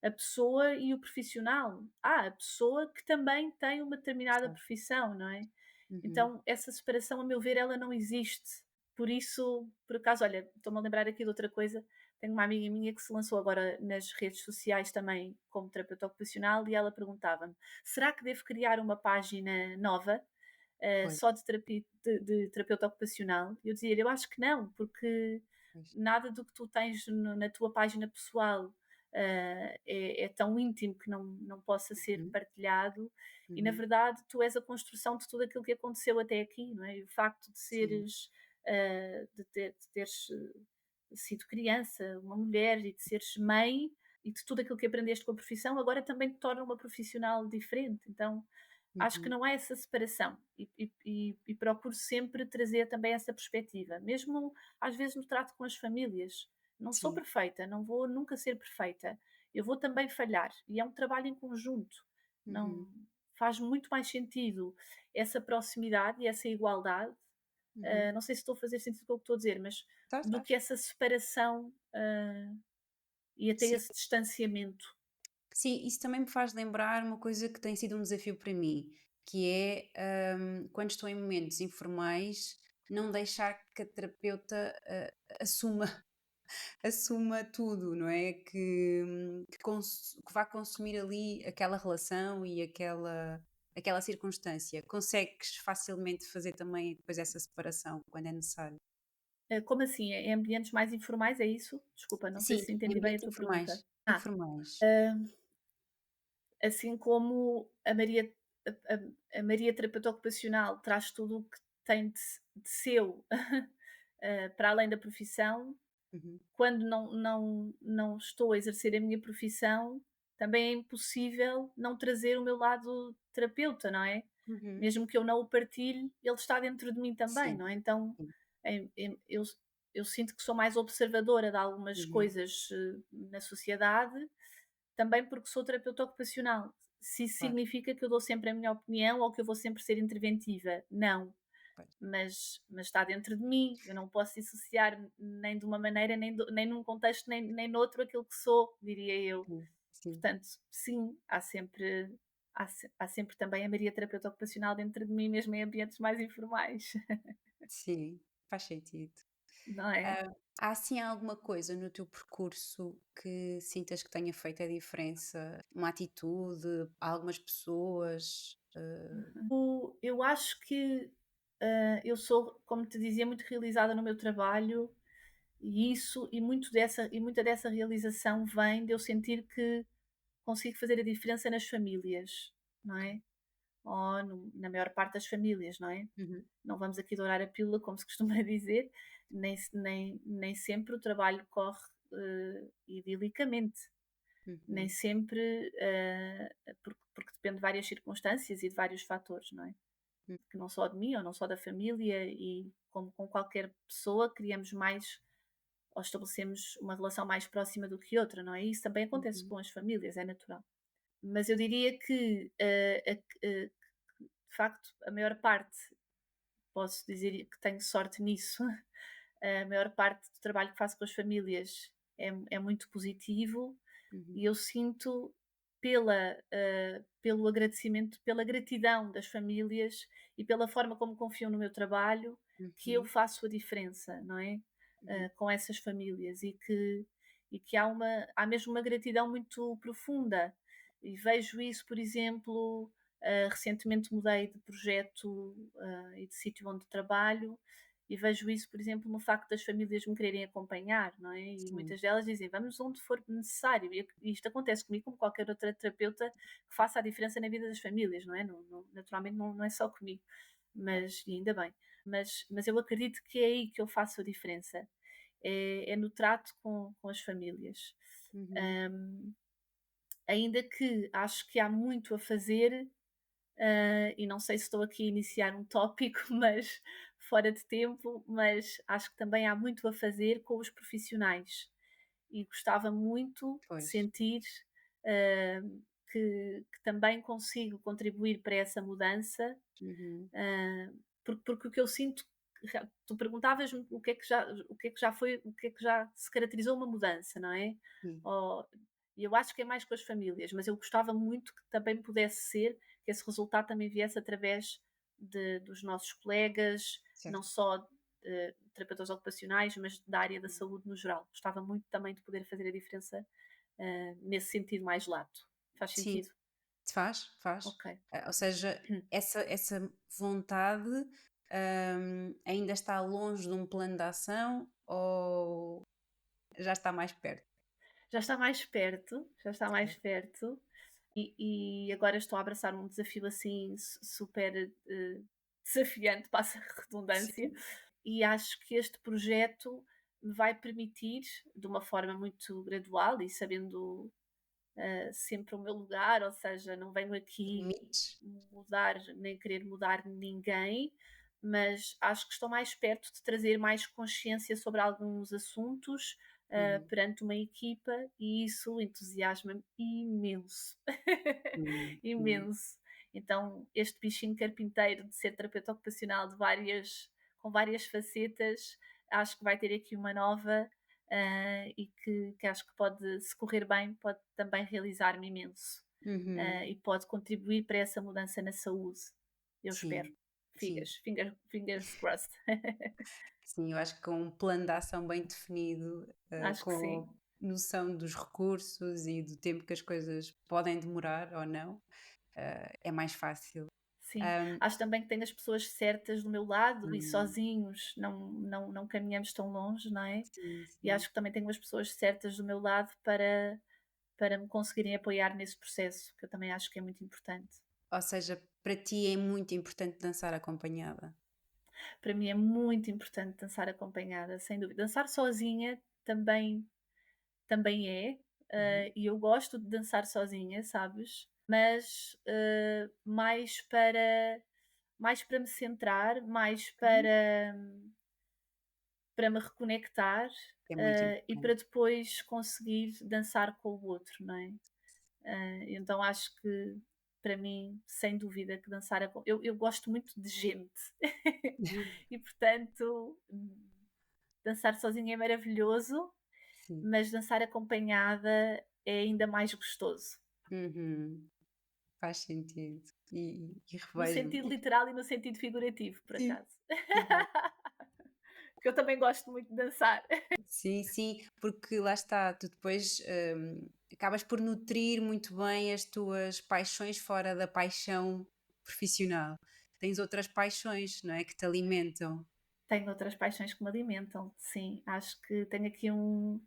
a pessoa e o profissional. Há a pessoa que também tem uma determinada Verdade. profissão, não é? Uhum. Então, essa separação, a meu ver, ela não existe. Por isso, por acaso, olha, estou-me a lembrar aqui de outra coisa. Tenho uma amiga minha que se lançou agora nas redes sociais também como terapeuta ocupacional e ela perguntava-me: será que devo criar uma página nova, Pois, só de terapeuta ocupacional? E eu dizia: eu acho que não, porque pois. nada do que tu tens na tua página pessoal é tão íntimo que não possa ser Uhum. partilhado e, na Uhum. verdade, tu és a construção de tudo aquilo que aconteceu até aqui, não é? E o facto de Sim. seres, de teres sido criança, uma mulher e de seres mãe e de tudo aquilo que aprendeste com a profissão, agora também te torna uma profissional diferente. Então, acho que Uhum. não há essa separação e procuro sempre trazer também essa perspectiva, mesmo às vezes no trato com as famílias. Não sou Sim. perfeita, não vou nunca ser perfeita. Eu vou também falhar e é um trabalho em conjunto. Uhum. Não faz muito mais sentido essa proximidade e essa igualdade. Uhum. Não sei se estou a fazer sentido com o que estou a dizer, mas Estás, do estás. que essa separação e até Sim. esse distanciamento. Sim, isso também me faz lembrar uma coisa que tem sido um desafio para mim, que é, quando estou em momentos informais, não deixar que a terapeuta, assuma assuma tudo, não é? Que vá consumir ali aquela relação e aquela circunstância. Consegues facilmente fazer também depois essa separação quando é necessário. Como assim? Em ambientes mais informais, é isso? Desculpa, não sei Sim, se em entendi bem a ambientes tua pergunta. informais. Assim como a Maria terapeuta ocupacional traz tudo o que tem de seu, para além da profissão, Uhum, quando não estou a exercer a minha profissão, também é impossível não trazer o meu lado terapeuta, não é? uhum. Mesmo que eu não o partilhe, ele está dentro de mim também, Sim, não é? Então, sim. eu sinto que sou mais observadora de algumas Uhum, coisas, na sociedade, também porque sou terapeuta ocupacional. Se isso claro, significa que eu dou sempre a minha opinião ou que eu vou sempre ser interventiva, não. pois. Mas está dentro de mim, eu não posso dissociar nem de uma maneira, nem num contexto, nem noutro aquilo que sou, diria eu. Sim, sim, Portanto, sim, há sempre também a Maria terapeuta ocupacional dentro de mim, mesmo em ambientes mais informais, sim, faz sentido. não é? Ah, há assim alguma coisa no teu percurso que sintas que tenha feito a diferença? Uma atitude, algumas pessoas? Eu acho que, eu sou, como te dizia, muito realizada no meu trabalho e muita dessa realização vem de eu sentir que consigo fazer a diferença nas famílias, não Ok. é? Ou na maior parte das famílias, não é? Uhum, Não vamos aqui dourar a pílula, como se costuma dizer, nem sempre o trabalho corre, idilicamente, nem uhum, sempre, porque depende de várias circunstâncias e de vários fatores, não é? hum, Que não só de mim ou não só da família e como com qualquer pessoa criamos mais ou estabelecemos uma relação mais próxima do que outra, não é? Isso também acontece uhum, com as famílias, é natural. Mas eu diria que, de facto, a maior parte, posso dizer que tenho sorte nisso, a maior parte do trabalho que faço com as famílias é muito positivo uhum, e eu sinto pelo agradecimento, pela gratidão das famílias e pela forma como confiam no meu trabalho, que eu uhum, faço a diferença, não é? uhum, Com essas famílias e que há mesmo uma gratidão muito profunda. E vejo isso, por exemplo, recentemente mudei de projeto, e de sítio onde trabalho, e vejo isso, por exemplo, no facto das famílias me quererem acompanhar, não é? E Sim, muitas delas dizem: "Vamos onde for necessário", e isto acontece comigo como qualquer outra terapeuta que faça a diferença na vida das famílias, não é? Naturalmente não é só comigo, mas e ainda bem. Mas eu acredito que é aí que eu faço a diferença, é no trato com as famílias. uhum, Hum, Ainda que acho que há muito a fazer, e não sei se estou aqui a iniciar um tópico, mas fora de tempo, mas acho que também há muito a fazer com os profissionais. E gostava muito de pois, sentir, que também consigo contribuir para essa mudança, uhum, porque o que eu sinto, tu perguntavas-me o que é que já se caracterizou uma mudança, não é? sim, Ou e eu acho que é mais com as famílias, mas eu gostava muito que também pudesse ser, que esse resultado também viesse através dos nossos colegas, não certo. só, terapeutas ocupacionais, mas da área da saúde no geral. Gostava muito também de poder fazer a diferença, nesse sentido mais lato. Faz Sim, sentido? faz, faz. Ok. Ou seja, essa vontade, ainda está longe de um plano de ação ou já está mais perto? Já está mais Certo. perto, e agora estou a abraçar um desafio assim super, desafiante, passa a redundância, Sim. e acho que este projeto me vai permitir, de uma forma muito gradual e sabendo, sempre o meu lugar, ou seja, não venho aqui Limites? mudar, nem querer mudar ninguém, mas acho que estou mais perto de trazer mais consciência sobre alguns assuntos, Uhum. perante uma equipa, e isso entusiasma-me imenso. Uhum. Imenso. Então, este bichinho carpinteiro de ser terapeuta ocupacional com várias facetas, acho que vai ter aqui uma nova, e que acho que pode, se correr bem, pode também realizar-me imenso, Uhum. e pode contribuir para essa mudança na saúde. Eu espero. Sim, sim, Fingers crossed. sim, eu acho que com um plano de ação bem definido, Acho que com sim. noção dos recursos e do tempo que as coisas podem demorar ou não, é mais fácil. Sim, Hum, acho também que tenho as pessoas certas do meu lado, e hum, sozinhos não caminhamos tão longe, não é? sim, E sim. acho que também tenho as pessoas certas do meu lado para me conseguirem apoiar nesse processo, que eu também acho que é muito importante. Ou seja, para ti é muito importante dançar acompanhada? Para mim é muito importante dançar acompanhada, sem dúvida. Dançar sozinha também é, Uhum, e eu gosto de dançar sozinha, sabes? Mas, mais para me centrar, mais uhum. para me reconectar, É muito e para importante. depois conseguir dançar com o outro, não é? Então acho que, para mim, sem dúvida que eu gosto muito de gente e portanto, dançar sozinha é maravilhoso, Sim. mas dançar acompanhada é ainda mais gostoso, Uhum. Faz sentido. E no revejo-me. sentido literal e no sentido figurativo, por Sim, acaso. exato. Porque eu também gosto muito de dançar. Sim, sim, porque lá está, tu depois, acabas por nutrir muito bem as tuas paixões fora da paixão profissional. Tens outras paixões, não é, que te alimentam. Tenho outras paixões que me alimentam, sim. Acho que tenho aqui hum,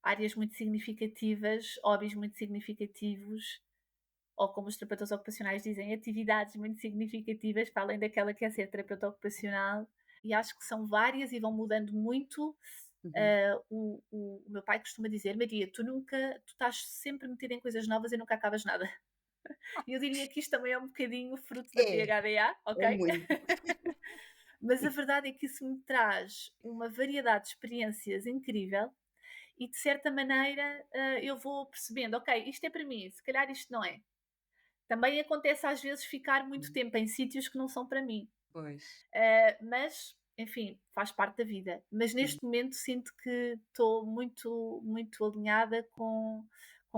áreas muito significativas, hobbies muito significativos, ou como os terapeutas ocupacionais dizem, atividades muito significativas, para além daquela que é ser terapeuta ocupacional, e acho que são várias e vão mudando muito. Uhum. O meu pai costuma dizer: Maria, tu estás sempre metida em coisas novas e nunca acabas nada. E eu diria que isto também é um bocadinho fruto da É, PHDA, é ok? muito. Mas a verdade é que isso me traz uma variedade de experiências incrível, e de certa maneira, eu vou percebendo: ok, isto é para mim, se calhar isto não é. Também acontece às vezes ficar muito Hum, tempo em sítios que não são para mim, pois. mas enfim, faz parte da vida. Mas Sim. neste momento sinto que estou muito alinhada com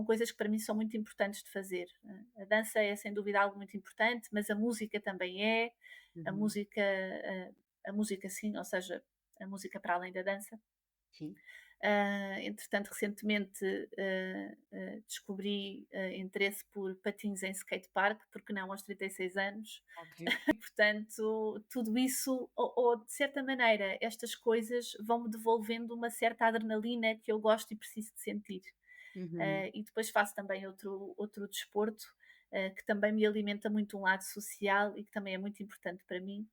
coisas que para mim são muito importantes de fazer. A dança é sem dúvida algo muito importante, mas a música também é. A Uhum. música, a música sim, ou seja, a música para além da dança. Sim. Entretanto, recentemente descobri interesse por patins em skatepark, porque não aos 36 anos. Óbvio. E, portanto, tudo isso, ou de certa maneira, estas coisas vão-me devolvendo uma certa adrenalina que eu gosto e preciso de sentir. Uhum. E depois faço também outro desporto, que também me alimenta muito um lado social e que também é muito importante para mim,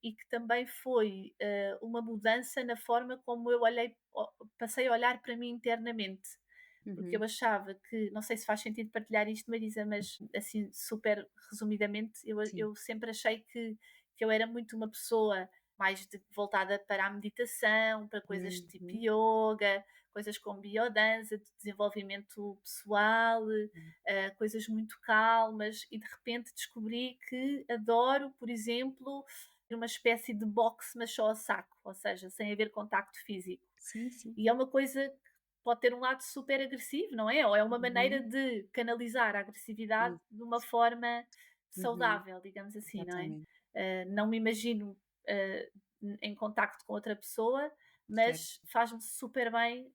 e que também foi uma mudança na forma como eu passei a olhar para mim internamente. Porque eu Uhum. achava que, não sei se faz sentido partilhar isto, Marisa, mas assim, super resumidamente, Sim. eu sempre achei que eu era muito uma pessoa mais voltada para a meditação, para coisas tipo Uhum. yoga, coisas como biodança, de desenvolvimento pessoal, Uhum. coisas muito calmas, e de repente descobri que adoro, por exemplo, uma espécie de boxe, mas só a saco, ou seja, sem haver contacto físico. Sim, sim. E é uma coisa que pode ter um lado super agressivo, não é? Ou é uma maneira Uhum. de canalizar a agressividade Isso. de uma forma Uhum. saudável, digamos assim, não é? Exatamente. Não me imagino em contacto com outra pessoa, mas Certo. faz-me super bem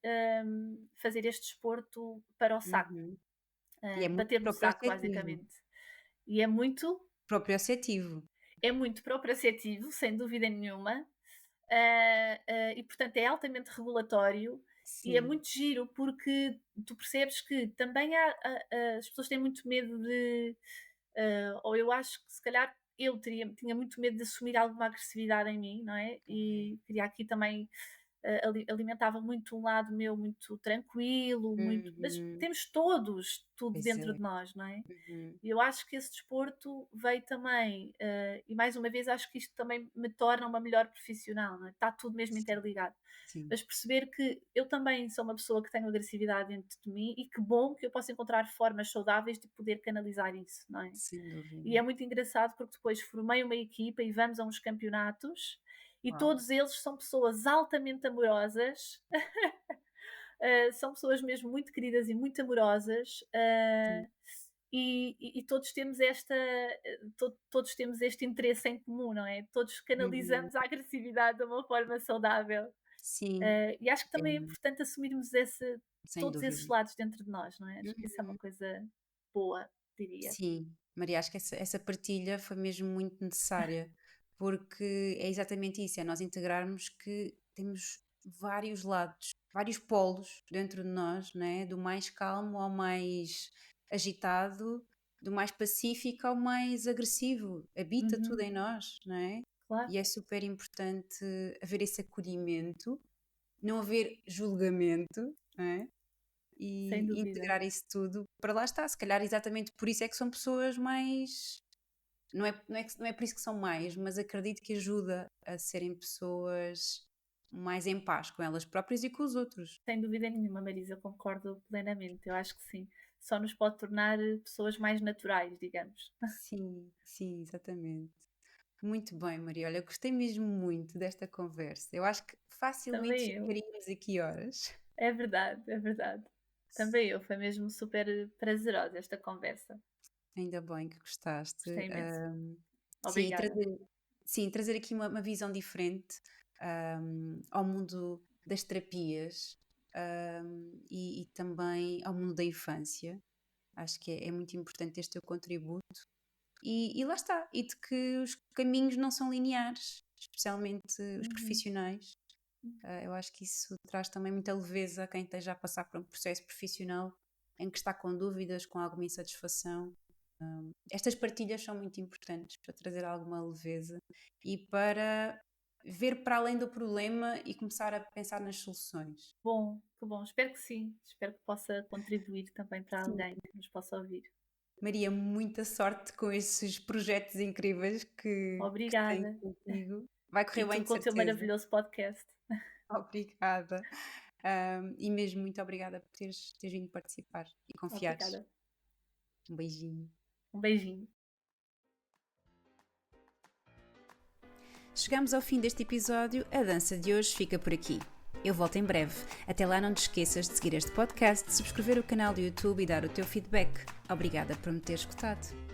fazer este desporto para o saco, Uhum. E é muito bater no saco, proprioceptivo. basicamente. E Proprioceptivo. é muito proprioceptivo, sem dúvida nenhuma. E portanto é altamente regulatório e é Sim. muito giro porque tu percebes que também as pessoas têm muito medo de, ou eu acho que se calhar tinha muito medo de assumir alguma agressividade em mim, não é? Ok. E queria aqui também alimentava muito um lado meu muito tranquilo, muito. Mas Uhum. temos todos tudo Pois dentro é. de nós, não é? Uhum. E eu acho que esse desporto veio também, e mais uma vez acho que isto também me torna uma melhor profissional, não é? Está tudo mesmo Sim, interligado. sim, Mas perceber que eu também sou uma pessoa que tenho agressividade dentro de mim e que bom que eu posso encontrar formas saudáveis de poder canalizar isso, não é? sem E é dúvida. muito engraçado porque depois formei uma equipa e vamos a uns campeonatos e Uau! todos eles são pessoas altamente amorosas, são pessoas mesmo muito queridas e muito amorosas, Sim. e todos temos todos temos este interesse em comum, não é? Todos Uhum. canalizamos a agressividade de uma forma saudável. Sim, E acho que é, também é importante assumirmos sem todos esses dúvida. lados dentro de nós, não é? Acho que isso é uma Uhum. coisa boa, diria. Sim, Maria, acho que essa partilha foi mesmo muito necessária, porque é exatamente isso, é nós integrarmos que temos vários lados, vários polos dentro de nós, né? Do mais calmo ao mais agitado, do mais pacífico ao mais agressivo, habita tudo Uhum, em nós, não é? claro, E é super importante haver esse acolhimento, não haver julgamento, não é? sem E dúvida. integrar isso tudo para lá está. Se calhar exatamente por isso é que são pessoas mais. Não é por isso que são mais, mas acredito que ajuda a serem pessoas mais em paz com elas próprias e com os outros. Sem dúvida nenhuma, Marisa, concordo plenamente. Eu acho que sim. Só nos pode tornar pessoas mais naturais, digamos. Sim, sim, exatamente. Muito bem, Maria. Olha, eu gostei mesmo muito desta conversa. Eu acho que facilmente Também eu. ficaríamos aqui horas. É verdade, é verdade. Também eu. Foi mesmo super prazerosa esta conversa. Ainda bem que gostaste. Gostei imenso. Sim, Obrigada. trazer aqui uma visão diferente ao mundo das terapias, e também ao mundo da infância. Acho que é muito importante este teu contributo. E lá está, e de que os caminhos não são lineares, especialmente os Uhum. profissionais. Eu acho que isso traz também muita leveza a quem esteja a passar por um processo profissional em que está com dúvidas, com alguma insatisfação. Estas partilhas são muito importantes para trazer alguma leveza e para ver para além do problema e começar a pensar nas soluções. Bom, que bom. Espero que sim. Espero que possa contribuir também para Sim. alguém que nos possa ouvir. Maria, muita sorte com esses projetos incríveis que tens Obrigada. contigo. Vai E correr bem, tu de com o teu certeza. maravilhoso podcast. Obrigada. E mesmo muito obrigada por teres vindo participar e confiares. Obrigada. Um beijinho. Um beijinho. Chegamos ao fim deste episódio, a dança de hoje fica por aqui. Eu volto em breve. Até lá não te esqueças de seguir este podcast, de subscrever o canal do YouTube e dar o teu feedback. Obrigada por me ter escutado.